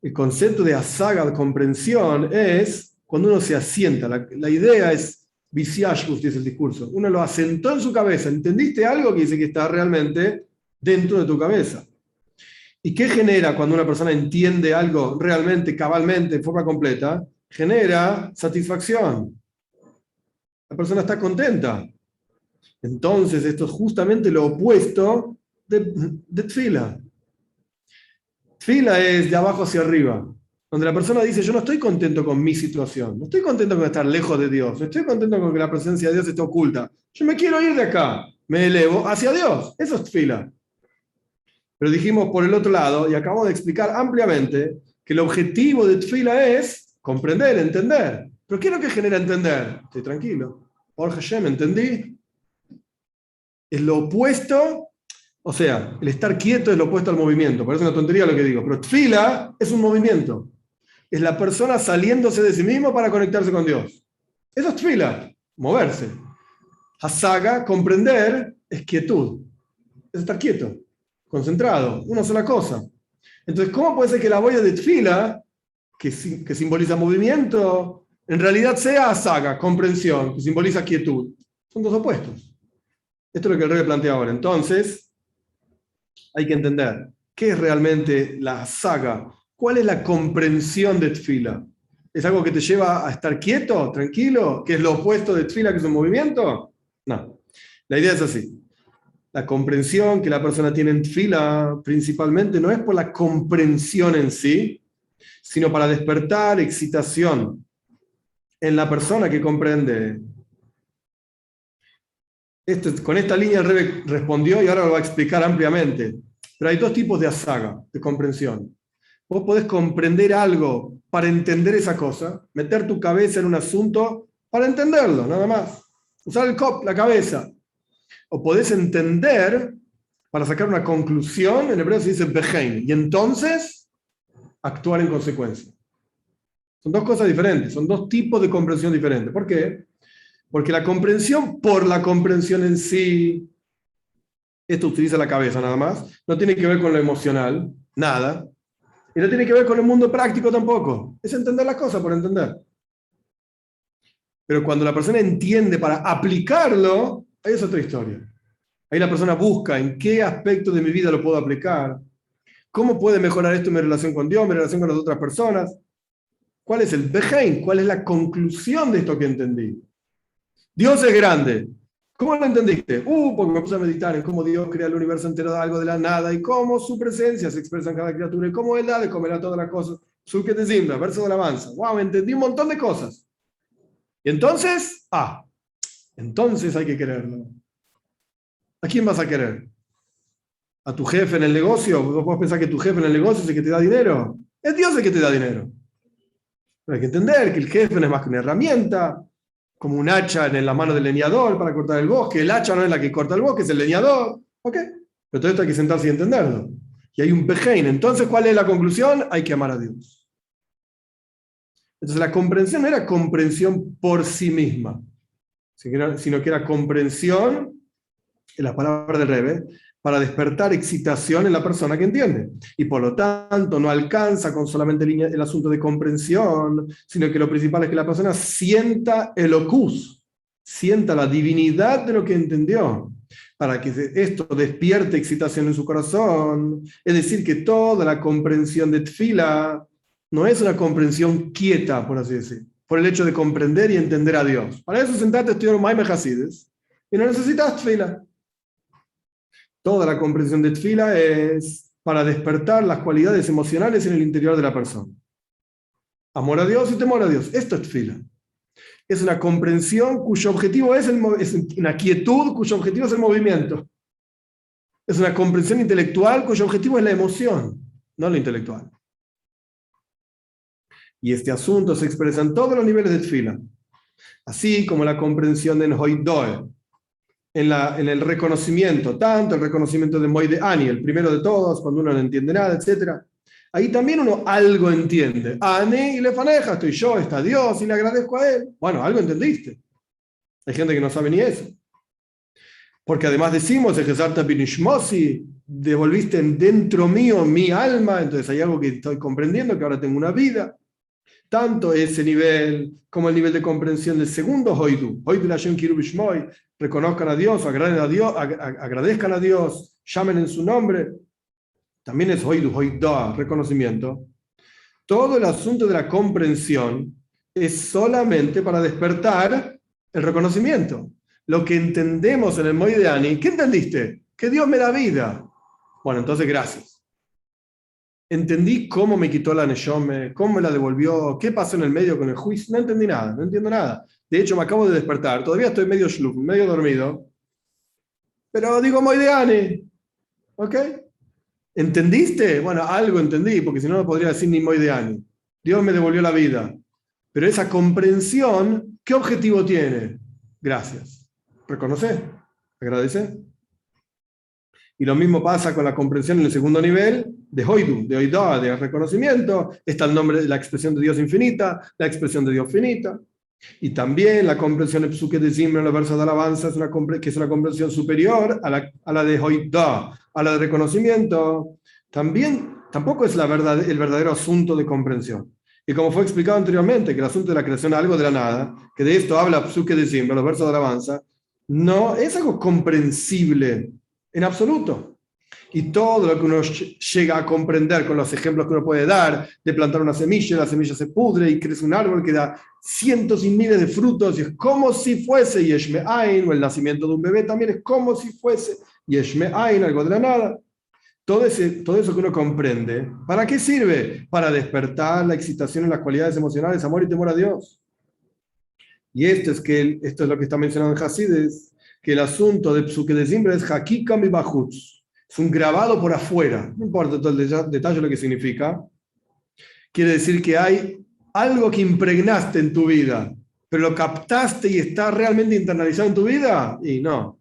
El concepto de asaga, de comprensión, es cuando uno se asienta. La idea es viciashus, dice el discurso. Uno lo asentó en su cabeza. ¿Entendiste algo que dice que está realmente dentro de tu cabeza? ¿Y qué genera cuando una persona entiende algo realmente, cabalmente, en forma completa? Genera satisfacción. La persona está contenta. Entonces, esto es justamente lo opuesto de tfila. Tfila es de abajo hacia arriba, donde la persona dice, yo no estoy contento con mi situación, no estoy contento con estar lejos de Dios, no estoy contento con que la presencia de Dios esté oculta. Yo me quiero ir de acá, me elevo hacia Dios. Eso es tfila. Pero dijimos por el otro lado, y acabo de explicar ampliamente, que el objetivo de tfila es comprender, entender. ¿Pero qué es lo que genera entender? Estoy tranquilo. Por Hashem, ¿entendí? Es lo opuesto, o sea, el estar quieto es lo opuesto al movimiento. Parece una tontería lo que digo, pero tfila es un movimiento. Es la persona saliéndose de sí mismo para conectarse con Dios. Eso es tfila, moverse. Hasaga, comprender, es quietud. Es estar quieto, concentrado, una sola cosa. Entonces, ¿cómo puede ser que la boya de tfila, que simboliza movimiento, en realidad sea hasaga, comprensión, que simboliza quietud? Son dos opuestos. Esto es lo que el Rebbe plantea ahora. Entonces, hay que entender qué es realmente la saga, cuál es la comprensión de tfila. ¿Es algo que te lleva a estar quieto, tranquilo, que es lo opuesto de tfila, que es un movimiento? No. La idea es así. La comprensión que la persona tiene en tfila principalmente no es por la comprensión en sí, sino para despertar excitación en la persona que comprende. Con esta línea el Rebbe respondió y ahora lo va a explicar ampliamente. Pero hay dos tipos de asaga, de comprensión. Vos podés comprender algo para entender esa cosa, meter tu cabeza en un asunto para entenderlo, nada más. Usar la cabeza. O podés entender para sacar una conclusión, en hebreo se dice beheim, y entonces actuar en consecuencia. Son dos cosas diferentes, son dos tipos de comprensión diferentes. ¿Por qué? Porque la comprensión por la comprensión en sí, esto utiliza la cabeza nada más, no tiene que ver con lo emocional, nada, y no tiene que ver con el mundo práctico tampoco, es entender las cosas por entender. Pero cuando la persona entiende para aplicarlo, ahí es otra historia. Ahí la persona busca en qué aspecto de mi vida lo puedo aplicar, cómo puede mejorar esto en mi relación con Dios, mi relación con las otras personas, cuál es el beheim, cuál es la conclusión de esto que entendí. Dios es grande. ¿Cómo lo entendiste? Porque me puse a meditar en cómo Dios crea el universo entero de algo de la nada y cómo su presencia se expresa en cada criatura y cómo Él da de comer a todas las cosas. Su que te simbra, verso de alabanza. ¡Wow! Entendí un montón de cosas. Y entonces, entonces hay que quererlo. ¿A quién vas a querer? ¿A tu jefe en el negocio? ¿Vos pensás que tu jefe en el negocio es el que te da dinero? Es Dios el que te da dinero. Pero hay que entender que el jefe no es más que una herramienta, como un hacha en la mano del leñador para cortar el bosque. El hacha no es la que corta el bosque, es el leñador. ¿Ok? Pero todo esto hay que sentarse y entenderlo. Y hay un pejein. Entonces, ¿cuál es la conclusión? Hay que amar a Dios. Entonces, la comprensión no era comprensión por sí misma, sino que era comprensión, en las palabras del Rebbe, para despertar excitación en la persona que entiende. Y por lo tanto no alcanza con solamente el asunto de comprensión, sino que lo principal es que la persona sienta el ocus, sienta la divinidad de lo que entendió, para que esto despierte excitación en su corazón. Es decir, que toda la comprensión de tfila no es una comprensión quieta, por así decir, por el hecho de comprender y entender a Dios. Para eso sentarte a estudiar Maimon Hasides y no necesitas tfila. Toda la comprensión de Tfila es para despertar las cualidades emocionales en el interior de la persona. Amor a Dios y temor a Dios. Esto es Tfila. Es una comprensión cuyo objetivo es una quietud cuyo objetivo es el movimiento. Es una comprensión intelectual cuyo objetivo es la emoción, no lo intelectual. Y este asunto se expresa en todos los niveles de Tfila, así como la comprensión en Hoidoe, en el reconocimiento, tanto el reconocimiento de Moide Ani, el primero de todos, cuando uno no entiende nada, etc. Ahí también uno algo entiende. Ani y le faneja, estoy yo, está Dios y le agradezco a él. Bueno, algo entendiste. Hay gente que no sabe ni eso. Porque además decimos, devolviste dentro mío mi alma, entonces hay algo que estoy comprendiendo, que ahora tengo una vida. Tanto ese nivel como el nivel de comprensión del segundo Hoidu, Hoidu Lashem Kiru Bishmoy, reconozcan a Dios, agradezcan a Dios, llamen en su nombre, también es Hoidu, Hoidah, reconocimiento. Todo el asunto de la comprensión es solamente para despertar el reconocimiento. Lo que entendemos en el Moide Ani, ¿qué entendiste? Que Dios me da vida. Bueno, entonces gracias. Entendí cómo me quitó la Neshome, cómo me la devolvió, qué pasó en el medio con el juicio. No entendí nada, no entiendo nada. De hecho, me acabo de despertar, todavía estoy medio shluf, medio dormido. Pero digo Moide Ani. ¿Ok? ¿Entendiste? Bueno, algo entendí, porque si no, no podría decir ni Moide Ani. Dios me devolvió la vida. Pero esa comprensión, ¿qué objetivo tiene? Gracias. Reconocer, agradecer. Y lo mismo pasa con la comprensión en el segundo nivel de Hoidu, de Oidah, de reconocimiento. Está el nombre de la expresión de Dios infinita, la expresión de Dios finita. Y también la comprensión de Psuke de Zimra en los versos de alabanza, que es una comprensión superior a la de Oidah, a la de reconocimiento. Tampoco es el verdadero asunto de comprensión. Y como fue explicado anteriormente, que el asunto de la creación es algo de la nada, que de esto habla Psuke de Zimra, los versos de alabanza, no es algo comprensible en absoluto. Y todo lo que uno llega a comprender con los ejemplos que uno puede dar, de plantar una semilla, la semilla se pudre y crece un árbol que da cientos y miles de frutos, y es como si fuese Yeshme Ain, o el nacimiento de un bebé también es como si fuese Yeshme Ain, algo de la nada. Todo eso que uno comprende, ¿para qué sirve? Para despertar la excitación en las cualidades emocionales, amor y temor a Dios. Y esto es lo que está mencionando en Hasides, que el asunto de Psuke de Zimra es Hakika mi Bajutz. Es un grabado por afuera. No importa todo el detalle lo que significa. Quiere decir que hay algo que impregnaste en tu vida, pero lo captaste y está realmente internalizado en tu vida. Y no.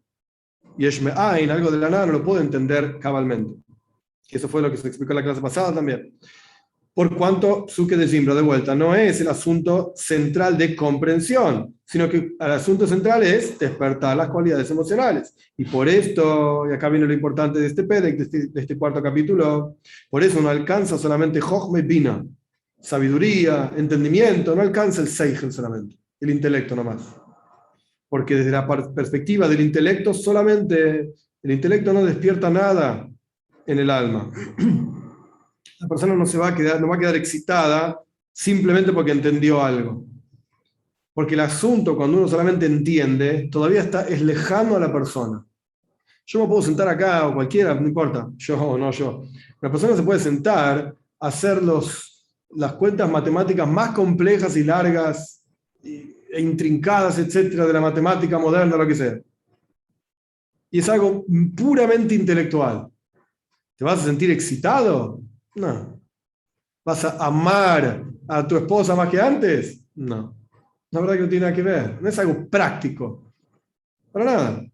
Yeshme Ain, algo de la nada, no lo puedo entender cabalmente. Y eso fue lo que se explicó en la clase pasada también. Por cuanto Psuke de Zimra, de vuelta, no es el asunto central de comprensión, sino que el asunto central es despertar las cualidades emocionales. Y por esto, y acá viene lo importante de este Pedek, de este cuarto capítulo, por eso no alcanza solamente Jochme Bina, sabiduría, entendimiento, no alcanza el Seichel solamente, el intelecto nomás. Porque desde la perspectiva del intelecto, solamente el intelecto no despierta nada en el alma. La persona no va a quedar excitada simplemente porque entendió algo. Porque el asunto, cuando uno solamente entiende, todavía es lejano a la persona. Yo me puedo sentar acá, o cualquiera, no importa, yo o no yo. La persona se puede sentar a hacer las cuentas matemáticas más complejas y largas e intrincadas, etcétera, de la matemática moderna, lo que sea. Y es algo puramente intelectual. ¿Te vas a sentir excitado? No. ¿Vas a amar a tu esposa más que antes? No. La verdad que no tiene nada que ver. No es algo práctico. Para nada.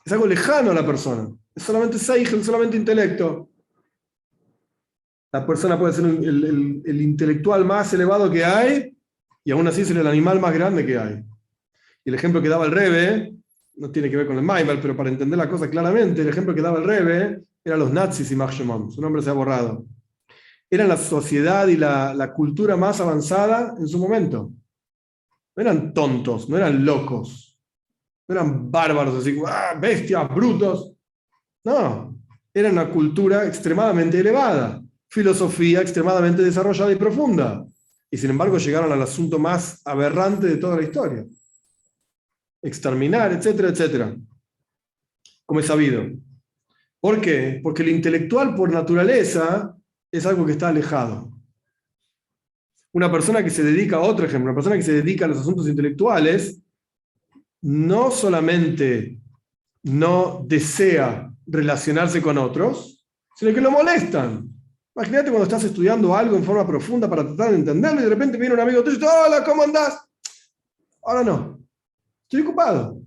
Es algo lejano a la persona. Es solamente seichel, solamente intelecto. La persona puede ser el intelectual más elevado que hay y aún así ser el animal más grande que hay. Y el ejemplo que daba el Rebbe, no tiene que ver con el Maimel, pero para entender la cosa claramente, el ejemplo que daba el Rebbe eran los nazis y Machemon. Su nombre se ha borrado. Eran la sociedad y la cultura más avanzada en su momento. No eran tontos, no eran locos, no eran bárbaros, así, bestias, brutos. No, era una cultura extremadamente elevada, filosofía extremadamente desarrollada y profunda. Y sin embargo llegaron al asunto más aberrante de toda la historia. Exterminar, etcétera, etcétera. Como es sabido. ¿Por qué? Porque lo intelectual por naturaleza es algo que está alejado. Una persona que se dedica, otro ejemplo, una persona que se dedica a los asuntos intelectuales, no solamente no desea relacionarse con otros, sino que lo molestan. Imagínate cuando estás estudiando algo en forma profunda para tratar de entenderlo y de repente viene un amigo tuyo y dice, hola, ¿cómo andás? Ahora no, estoy ocupado,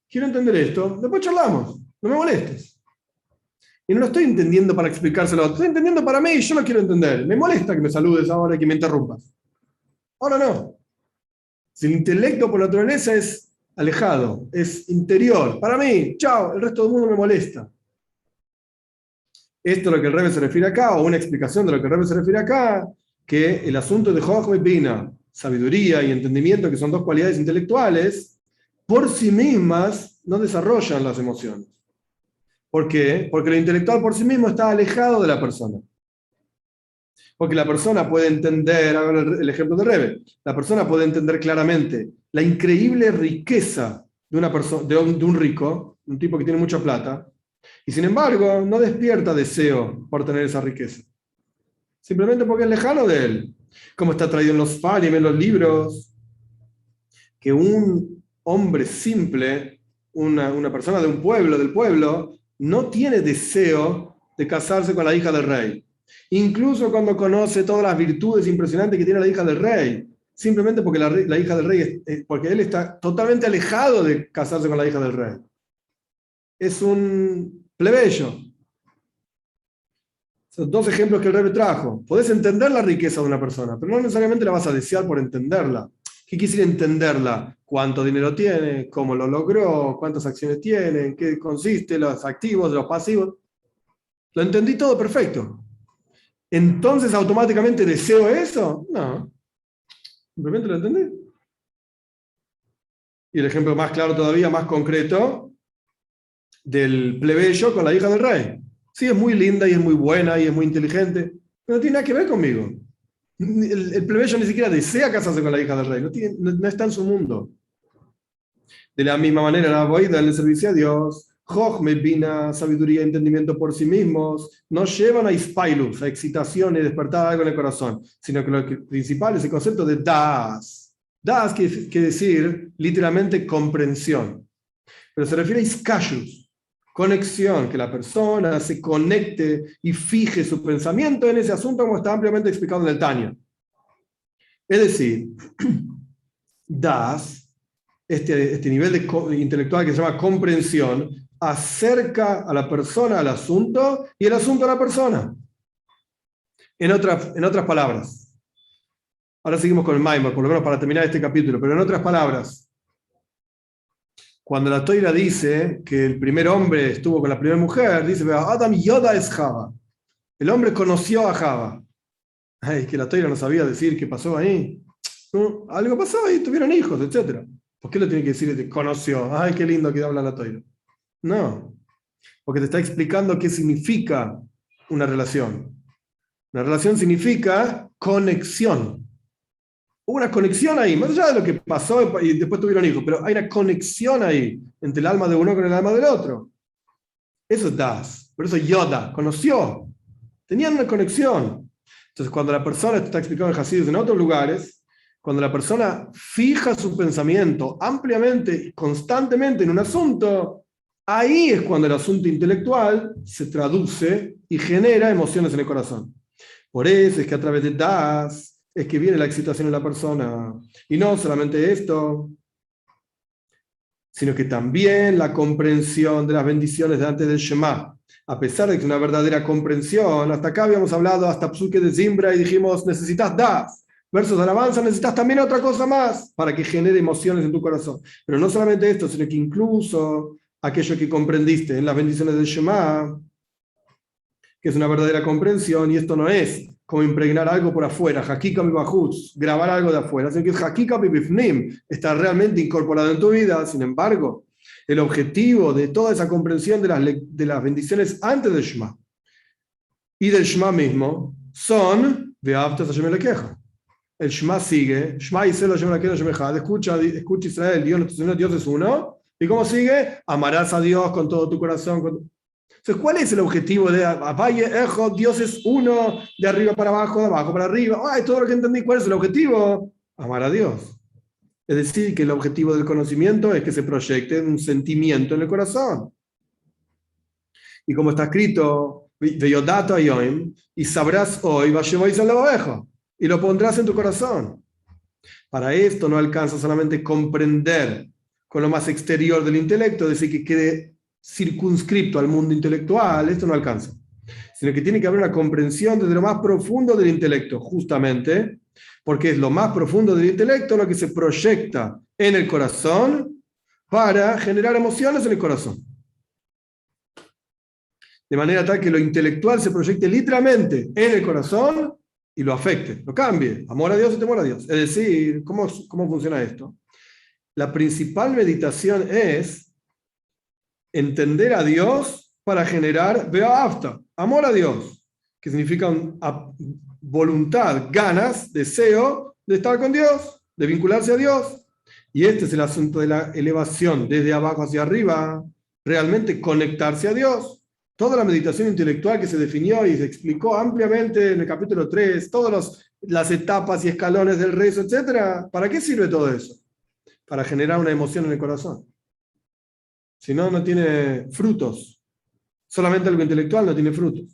quiero entender esto, después charlamos, no me molestes. Y no lo estoy entendiendo para explicárselo a otro, estoy entendiendo para mí y yo lo quiero entender. Me molesta que me saludes ahora y que me interrumpas. Ahora no. Si el intelecto por naturaleza es alejado, es interior, para mí, chao, el resto del mundo me molesta. Esto es lo que el Rebbe se refiere acá, o una explicación de lo que el Rebbe se refiere acá, que el asunto de Jochma y Bina, sabiduría y entendimiento, que son dos cualidades intelectuales, por sí mismas no desarrollan las emociones. ¿Por qué? Porque lo intelectual por sí mismo está alejado de la persona. Porque la persona puede entender, hagan el ejemplo de Rebbe, la persona puede entender claramente la increíble riqueza de una persona, de un rico, un tipo que tiene mucha plata, y sin embargo no despierta deseo por tener esa riqueza. Simplemente porque es lejano de él. Como está traído en los Farim, en los libros, que un hombre simple, una persona de un pueblo, del pueblo, no tiene deseo de casarse con la hija del rey. Incluso cuando conoce todas las virtudes impresionantes que tiene la hija del rey, simplemente porque la hija del rey, porque él está totalmente alejado de casarse con la hija del rey. Es un plebeyo. Son dos ejemplos que el Rebbe trajo. Podés entender la riqueza de una persona, pero no necesariamente la vas a desear por entenderla. ¿Qué quisiera entenderla? ¿Cuánto dinero tiene? ¿Cómo lo logró? ¿Cuántas acciones tiene? ¿En qué consiste? ¿Los activos? ¿Los pasivos? Lo entendí todo perfecto. ¿Entonces automáticamente deseo eso? No. Simplemente lo entendí. Y el ejemplo más claro todavía, más concreto, del plebeyo con la hija del rey. Sí, es muy linda y es muy buena y es muy inteligente, pero no tiene nada que ver conmigo. El plebeyo ni siquiera desea casarse con la hija del rey, no está en su mundo. De la misma manera, la boida en el servicio a Dios, Jochme, Bina, sabiduría y entendimiento por sí mismos, no llevan a ispailus, a excitación y despertar algo en el corazón, sino que lo principal es el concepto de das. Das quiere decir literalmente comprensión, pero se refiere a iskashus, conexión, que la persona se conecte y fije su pensamiento en ese asunto como está ampliamente explicado en el Tanya. Es decir, das, este nivel intelectual que se llama comprensión, acerca a la persona al asunto y el asunto a la persona. En otras palabras, ahora seguimos con el Maimor, por lo menos para terminar este capítulo, pero en otras palabras, cuando la Toira dice que el primer hombre estuvo con la primera mujer, dice, Adam Yoda es Java. El hombre conoció a Java. Ay, que la Toira no sabía decir qué pasó ahí. ¿No? Algo pasó ahí, tuvieron hijos, etc. ¿Por qué lo tiene que decir conoció? Ay, qué lindo que habla la Toira. No, porque te está explicando qué significa una relación. Una relación significa conexión. Hubo una conexión ahí, más allá de lo que pasó y después tuvieron hijos, pero hay una conexión ahí entre el alma de uno con el alma del otro. Eso es Das, por eso Yoda, conoció, tenían una conexión. Entonces, cuando la persona, esto está explicado en Hasidus en otros lugares, cuando la persona fija su pensamiento ampliamente y constantemente en un asunto, ahí es cuando el asunto intelectual se traduce y genera emociones en el corazón. Por eso es que a través de Das es que viene la excitación en la persona. Y no solamente esto, sino que también la comprensión de las bendiciones delante del Shema. A pesar de que es una verdadera comprensión, hasta acá habíamos hablado hasta Psuke de Zimbra y dijimos, necesitas Das. Versos de alabanza, necesitas también otra cosa más para que genere emociones en tu corazón. Pero no solamente esto, sino que incluso aquello que comprendiste en las bendiciones del Shema, que es una verdadera comprensión, y esto no es como impregnar algo por afuera, Hakika mi bajutz, grabar algo de afuera, sino que es Hakika mi bifnim, está realmente incorporado en tu vida. Sin embargo, el objetivo de toda esa comprensión de las bendiciones antes del Shema y del Shema mismo son Ve'avtas Hashem elekeja. El Shema sigue, Shema Yisrael Hashem elekeja Hashem echad, escucha Israel, Dios es uno, y cómo sigue, amarás a Dios con todo tu corazón. Entonces, ¿cuál es el objetivo de Abaye, Ejo, Dios es uno, de arriba para abajo, de abajo para arriba? ¡Ay, todo lo que entendí! ¿Cuál es el objetivo? Amar a Dios. Es decir, que el objetivo del conocimiento es que se proyecte un sentimiento en el corazón. Y como está escrito, Veyodato Ayoim, y sabrás hoy, y lo pondrás en tu corazón. Para esto no alcanza solamente comprender con lo más exterior del intelecto, decir que quede circunscripto al mundo intelectual, esto no alcanza, sino que tiene que haber una comprensión desde lo más profundo del intelecto, justamente, porque es lo más profundo del intelecto lo que se proyecta en el corazón para generar emociones en el corazón. De manera tal que lo intelectual se proyecte literalmente en el corazón y lo afecte, lo cambie. Amor a Dios y temor a Dios. Es decir, ¿cómo funciona esto? La principal meditación es entender a Dios para generar Be'afta, amor a Dios, que significa voluntad, ganas, deseo de estar con Dios, de vincularse a Dios. Y este es el asunto de la elevación desde abajo hacia arriba, realmente conectarse a Dios. Toda la meditación intelectual que se definió y se explicó ampliamente en el capítulo 3, todas las etapas y escalones del rezo, etc. ¿Para qué sirve todo eso? Para generar una emoción en el corazón. Si no, no tiene frutos. Solamente algo intelectual no tiene frutos.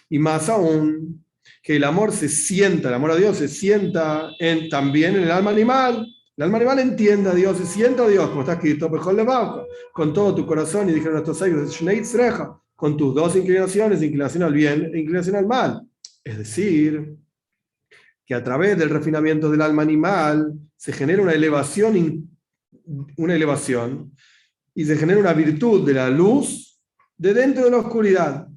Y más aún, que el amor se sienta, el amor a Dios se sienta también en el alma animal. El alma animal entiende a Dios, se sienta a Dios, como está escrito, con todo tu corazón, y dijeron nuestros sabios, con tus dos inclinaciones, inclinación al bien e inclinación al mal. Es decir, que a través del refinamiento del alma animal se genera una elevación y se genera una virtud de la luz de dentro de la oscuridad.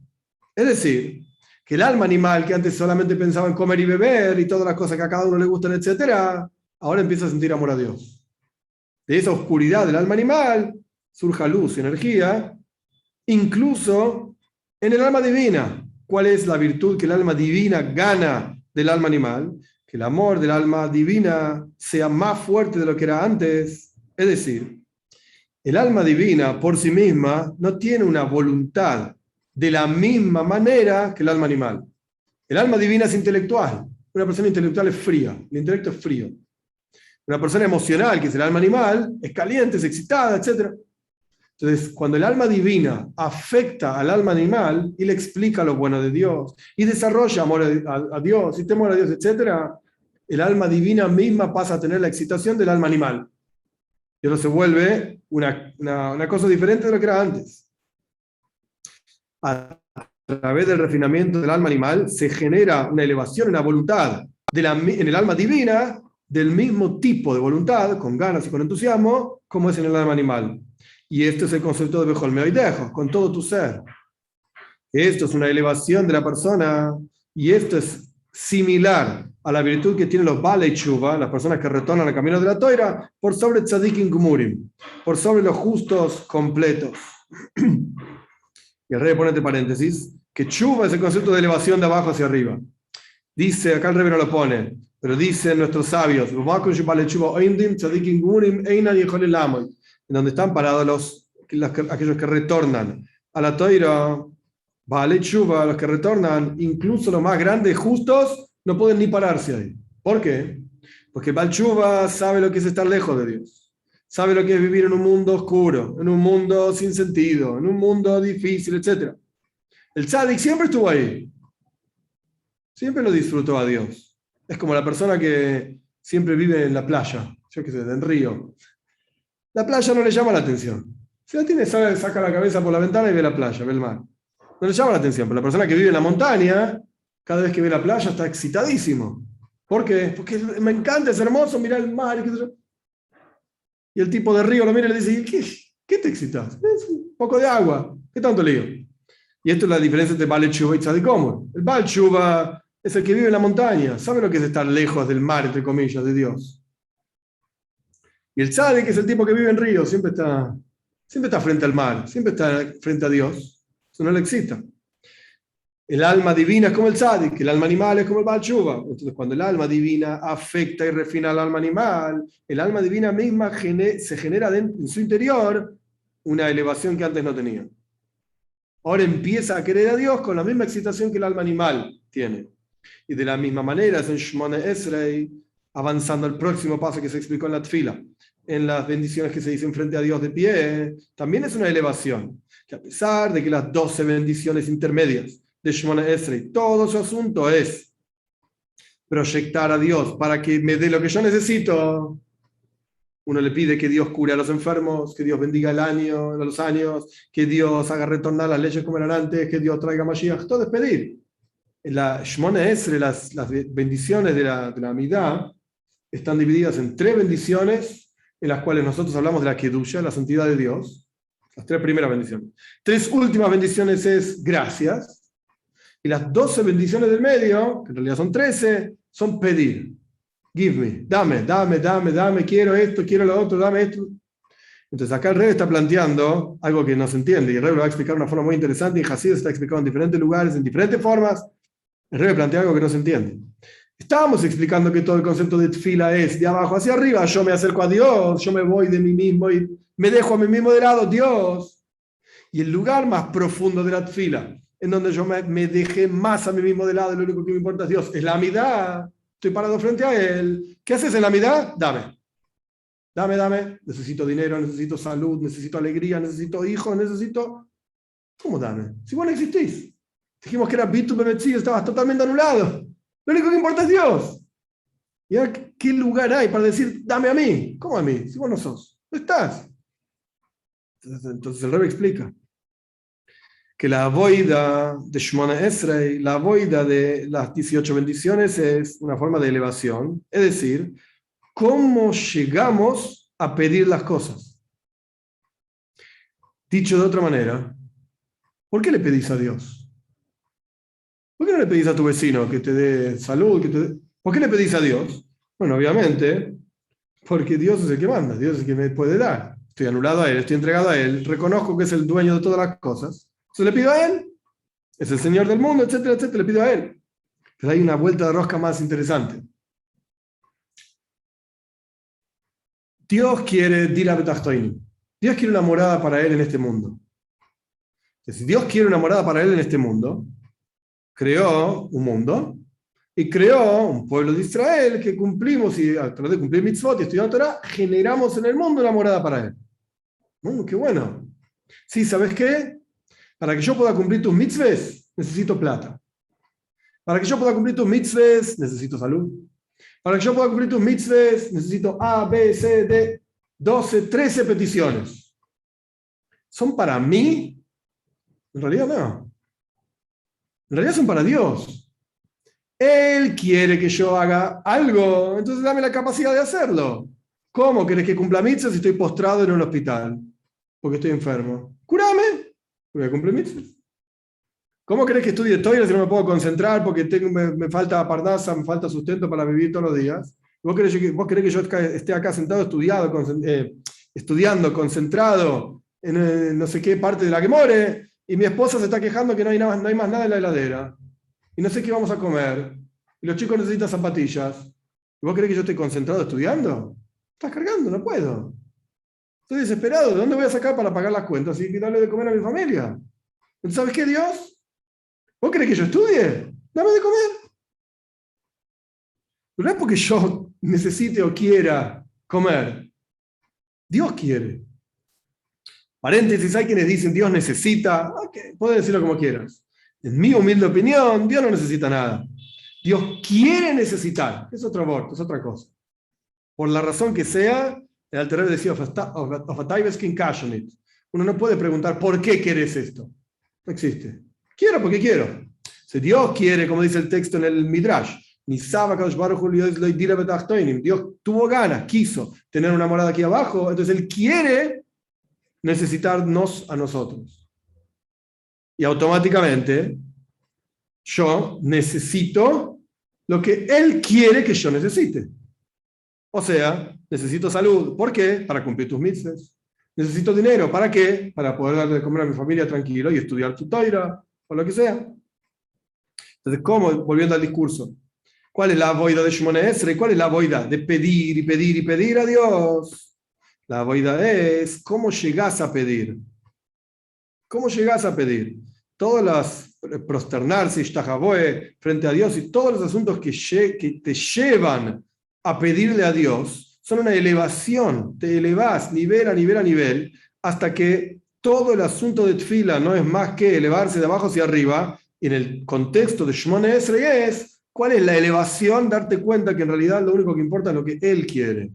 Es decir, que el alma animal, que antes solamente pensaba en comer y beber y todas las cosas que a cada uno le gustan, etc., ahora empieza a sentir amor a Dios. De esa oscuridad del alma animal surja luz y energía, incluso en el alma divina. ¿Cuál es la virtud que el alma divina gana del alma animal? Que el amor del alma divina sea más fuerte de lo que era antes. Es decir, el alma divina por sí misma no tiene una voluntad de la misma manera que el alma animal. El alma divina es intelectual. Una persona intelectual es fría. El intelecto es frío. Una persona emocional, que es el alma animal, es caliente, es excitada, etc. Entonces, cuando el alma divina afecta al alma animal y le explica lo bueno de Dios y desarrolla amor a Dios y temor a Dios, etc., el alma divina misma pasa a tener la excitación del alma animal. Y eso se vuelve una cosa diferente de lo que era antes. A través del refinamiento del alma animal se genera una elevación, una voluntad en el alma divina del mismo tipo de voluntad, con ganas y con entusiasmo, como es en el alma animal. Y este es el concepto de Bejol Meoidejo, con todo tu ser. Esto es una elevación de la persona y esto es similar a la virtud que tienen los Balei Tshuva, las personas que retornan al camino de la Toira, por sobre Tzadikim Gumurim, por sobre los justos completos. Y el rey pone entre paréntesis que Tshuva es el concepto de elevación de abajo hacia arriba. Dice, acá el rey no lo pone, pero dicen nuestros sabios, en donde están parados aquellos que retornan a la Toira, Balei Tshuva, los que retornan, incluso los más grandes justos, no pueden ni pararse ahí. ¿Por qué? Porque Balei Tshuva sabe lo que es estar lejos de Dios. Sabe lo que es vivir en un mundo oscuro, en un mundo sin sentido, en un mundo difícil, etc. El tzadik siempre estuvo ahí. Siempre lo disfrutó a Dios. Es como la persona que siempre vive en la playa, yo qué sé, en Río. La playa no le llama la atención. Si la tiene, saca la cabeza por la ventana y ve la playa, ve el mar. No le llama la atención, pero la persona que vive en la montaña, cada vez que ve la playa está excitadísimo. ¿Por qué? Porque me encanta, es hermoso mirar el mar. Y el tipo de río lo mira y le dice, ¿qué te excitas? Es un poco de agua, ¿qué tanto lío? Y esto es la diferencia entre Balei Tshuva y Tzadik Gomor. El Balei Tshuva es el que vive en la montaña, sabe lo que es estar lejos del mar, entre comillas, de Dios. Y el Tzadik es el tipo que vive en río, siempre está frente al mar, siempre está frente a Dios. Eso no le excita. El alma divina es como el Tzadik, el alma animal es como el Balei Tshuva. Entonces, cuando el alma divina afecta y refina al alma animal, el alma divina misma se genera en su interior una elevación que antes no tenía. ahora empieza a querer a Dios con la misma excitación que el alma animal tiene. Y de la misma manera es en Shmona Esrei, avanzando al próximo paso que se explicó en la Tfila, en las bendiciones que se dicen frente a Dios de pie, también es una elevación, que a pesar de que las 12 bendiciones intermedias de Shmona Esrei, todo su asunto es proyectar a Dios para que me dé lo que yo necesito. Uno le pide que Dios cure a los enfermos, que Dios bendiga los años, que Dios haga retornar las leyes como eran antes, que Dios traiga Mashiach. Todo es pedir. La Shmona Esrei, las bendiciones de la Amidá, están divididas en 3 bendiciones, en las cuales nosotros hablamos de la Kedusha, la santidad de Dios. Las 3 primeras bendiciones. 3 últimas bendiciones es gracias. Y las 12 bendiciones del medio, que en realidad son 13, son pedir. Give me, dame, quiero esto, quiero lo otro, dame esto. Entonces acá el Rebbe está planteando algo que no se entiende, y el Rebbe lo va a explicar de una forma muy interesante, y Hasid está explicado en diferentes lugares, en diferentes formas. El Rebbe plantea algo que no se entiende. Estábamos explicando que todo el concepto de tefila es de abajo hacia arriba, yo me acerco a Dios, yo me voy de mí mismo y me dejo a mí mismo de lado, Dios. Y el lugar más profundo de la tefila, en donde yo me dejé más a mí mismo de lado, lo único que me importa es Dios, es la amidad. Estoy parado frente a Él. ¿Qué haces en la amidad? Dame. Necesito dinero, necesito salud, necesito alegría, necesito hijos, necesito... ¿Cómo dame? Si vos no existís. Dijimos que era Bitu Bemetzi, estabas totalmente anulado. Lo único que importa es Dios. ¿Y ahora qué lugar hay para decir, dame a mí? ¿Cómo a mí? Si vos no sos. No estás. Entonces el Rebbe explica que la avoida de Shmona Esrei, la avoida de las 18 bendiciones es una forma de elevación. Es decir, ¿cómo llegamos a pedir las cosas? Dicho de otra manera, ¿por qué le pedís a Dios? ¿Por qué no le pedís a tu vecino que te dé salud? ¿Por qué le pedís a Dios? Bueno, obviamente, porque Dios es el que manda, Dios es el que me puede dar. Estoy anulado a Él, estoy entregado a Él, reconozco que es el dueño de todas las cosas. Entonces le pido a Él, es el Señor del mundo, etcétera, etcétera, le pido a Él. Pero hay una vuelta de rosca más interesante. Dios quiere Dira Betachtoinim. Dios quiere una morada para Él en este mundo. Si Dios quiere una morada para Él en este mundo, creó un mundo y creó un pueblo de Israel que cumplimos y a través de cumplir mitzvot y estudiar Torah, generamos en el mundo una morada para Él. ¡Qué bueno! Sí, ¿sabes qué? Para que yo pueda cumplir tus mitzvahs, necesito plata. Para que yo pueda cumplir tus mitzvahs, necesito salud. Para que yo pueda cumplir tus mitzvahs, necesito A, B, C, D, 12, 13 peticiones. ¿Son para mí? En realidad no. En realidad son para Dios. Él quiere que yo haga algo, entonces dame la capacidad de hacerlo. ¿Cómo querés que cumpla mitzvahs si estoy postrado en un hospital? Porque estoy enfermo. ¡Cúrame! Voy a cumplir mitzvahs. ¿Cómo querés que estudie Torah si no me puedo concentrar porque me falta parnasa, me falta sustento para vivir todos los días? ¿Vos querés que yo esté acá sentado estudiando, concentrado en no sé qué parte de la que more, y mi esposa se está quejando que no hay más nada en la heladera, y no sé qué vamos a comer, y los chicos necesitan zapatillas? ¿Y vos querés que yo esté concentrado estudiando? Estás cargando, no puedo. Estoy desesperado, ¿de dónde voy a sacar para pagar las cuentas y darle de comer a mi familia? Entonces, ¿sabes qué, Dios? ¿Vos querés que yo estudie? Dame de comer. Pero no es porque yo necesite o quiera comer. Dios quiere. Paréntesis, hay quienes dicen Dios necesita. Okay, puedes decirlo como quieras. En mi humilde opinión, Dios no necesita nada. Dios quiere necesitar. Es otro aborto, es otra cosa. Por la razón que sea, el Alter Rebbe decía, uno no puede preguntar ¿por qué querés esto? No existe. Quiero porque quiero. Si Dios quiere, como dice el texto en el Midrash, Dios tuvo ganas, quiso tener una morada aquí abajo, entonces Él quiere necesitarnos a nosotros. Y automáticamente yo necesito lo que Él quiere que yo necesite. O sea, necesito salud. ¿Por qué? Para cumplir tus mitzvahs. Necesito dinero. ¿Para qué? Para poder darle de comer a mi familia tranquilo y estudiar tu Torah o lo que sea. Entonces, ¿cómo? Volviendo al discurso. ¿Cuál es la avoida de Shmona Esrei? ¿Cuál es la avoida de pedir y pedir y pedir a Dios? La avoida es ¿cómo llegás a pedir? ¿Cómo llegás a pedir? todas las prosternarse, ishtahaboe, frente a Dios y todos los asuntos que te llevan a pedirle a Dios, son una elevación, te elevas nivel a nivel a nivel, hasta que todo el asunto de Tfila no es más que elevarse de abajo hacia arriba. Y en el contexto de Shemona Esrei es, ¿cuál es la elevación? Darte cuenta que en realidad lo único que importa es lo que Él quiere.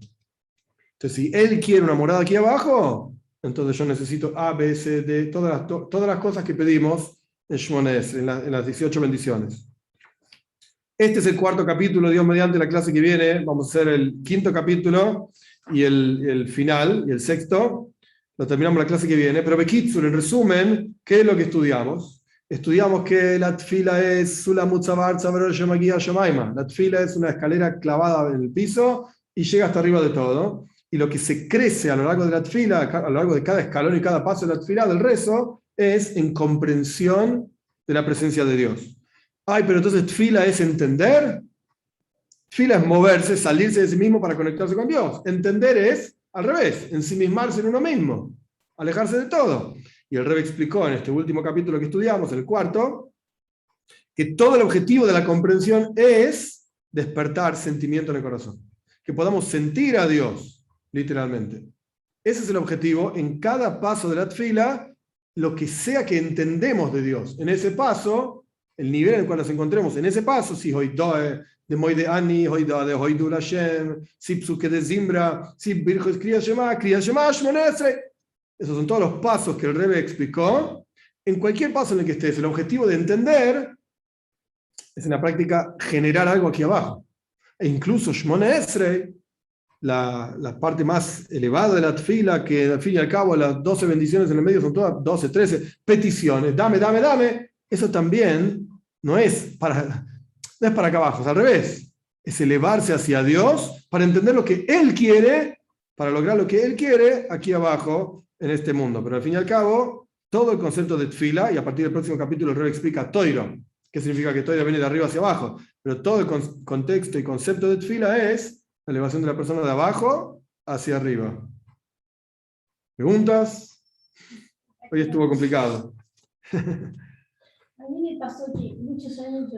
Entonces, si Él quiere una morada aquí abajo, entonces yo necesito A, B, C, D, todas las cosas que pedimos en Shemona Esrei, en las 18 bendiciones. Este es el cuarto capítulo, Dios mediante, la clase que viene. Vamos a hacer el quinto capítulo y el final, y el sexto. Lo terminamos la clase que viene. Pero Bekitsur, en resumen, ¿qué es lo que estudiamos? Estudiamos que la tfila es Sulamut Zavar Tzavar Shemagia Shemaima. La tfila es una escalera clavada en el piso y llega hasta arriba de todo. Y lo que se crece a lo largo de la tfila, a lo largo de cada escalón y cada paso de la tfila del rezo, es en comprensión de la presencia de Dios. Ay, pero entonces tfila es entender. Tfila es moverse, salirse de sí mismo para conectarse con Dios. Entender es al revés, ensimismarse en uno mismo, alejarse de todo. Y el Rebbe explicó en este último capítulo que estudiamos, el cuarto, que todo el objetivo de la comprensión es despertar sentimiento en el corazón. Que podamos sentir a Dios, literalmente. Ese es el objetivo en cada paso de la tfila, lo que sea que entendemos de Dios. En ese paso, el nivel en el cual nos encontremos, en ese paso, si hoy doe, de Moide Ani, hoy de hoy Dul Hashem, si psuke de Zimbra, si Birchos Kriya Shema, Shmona Esrei. Esos son todos los pasos que el Rebbe explicó. En cualquier paso en el que estés, el objetivo de entender es en la práctica generar algo aquí abajo. E incluso Shmona Esrei, la parte más elevada de la tfila, que al fin y al cabo las 12 bendiciones en el medio son todas 12, 13 peticiones, dame, dame, dame, eso también no es para acá abajo, es al revés, es elevarse hacia Dios para entender lo que Él quiere, para lograr lo que Él quiere aquí abajo en este mundo. Pero al fin y al cabo, todo el concepto de tfila, y a partir del próximo capítulo el Rebbe explica toiro, qué significa que toiro viene de arriba hacia abajo, pero todo el contexto y concepto de tfila es la elevación de la persona de abajo hacia arriba. ¿Preguntas? Hoy estuvo complicado. A mí me pasó que muchos años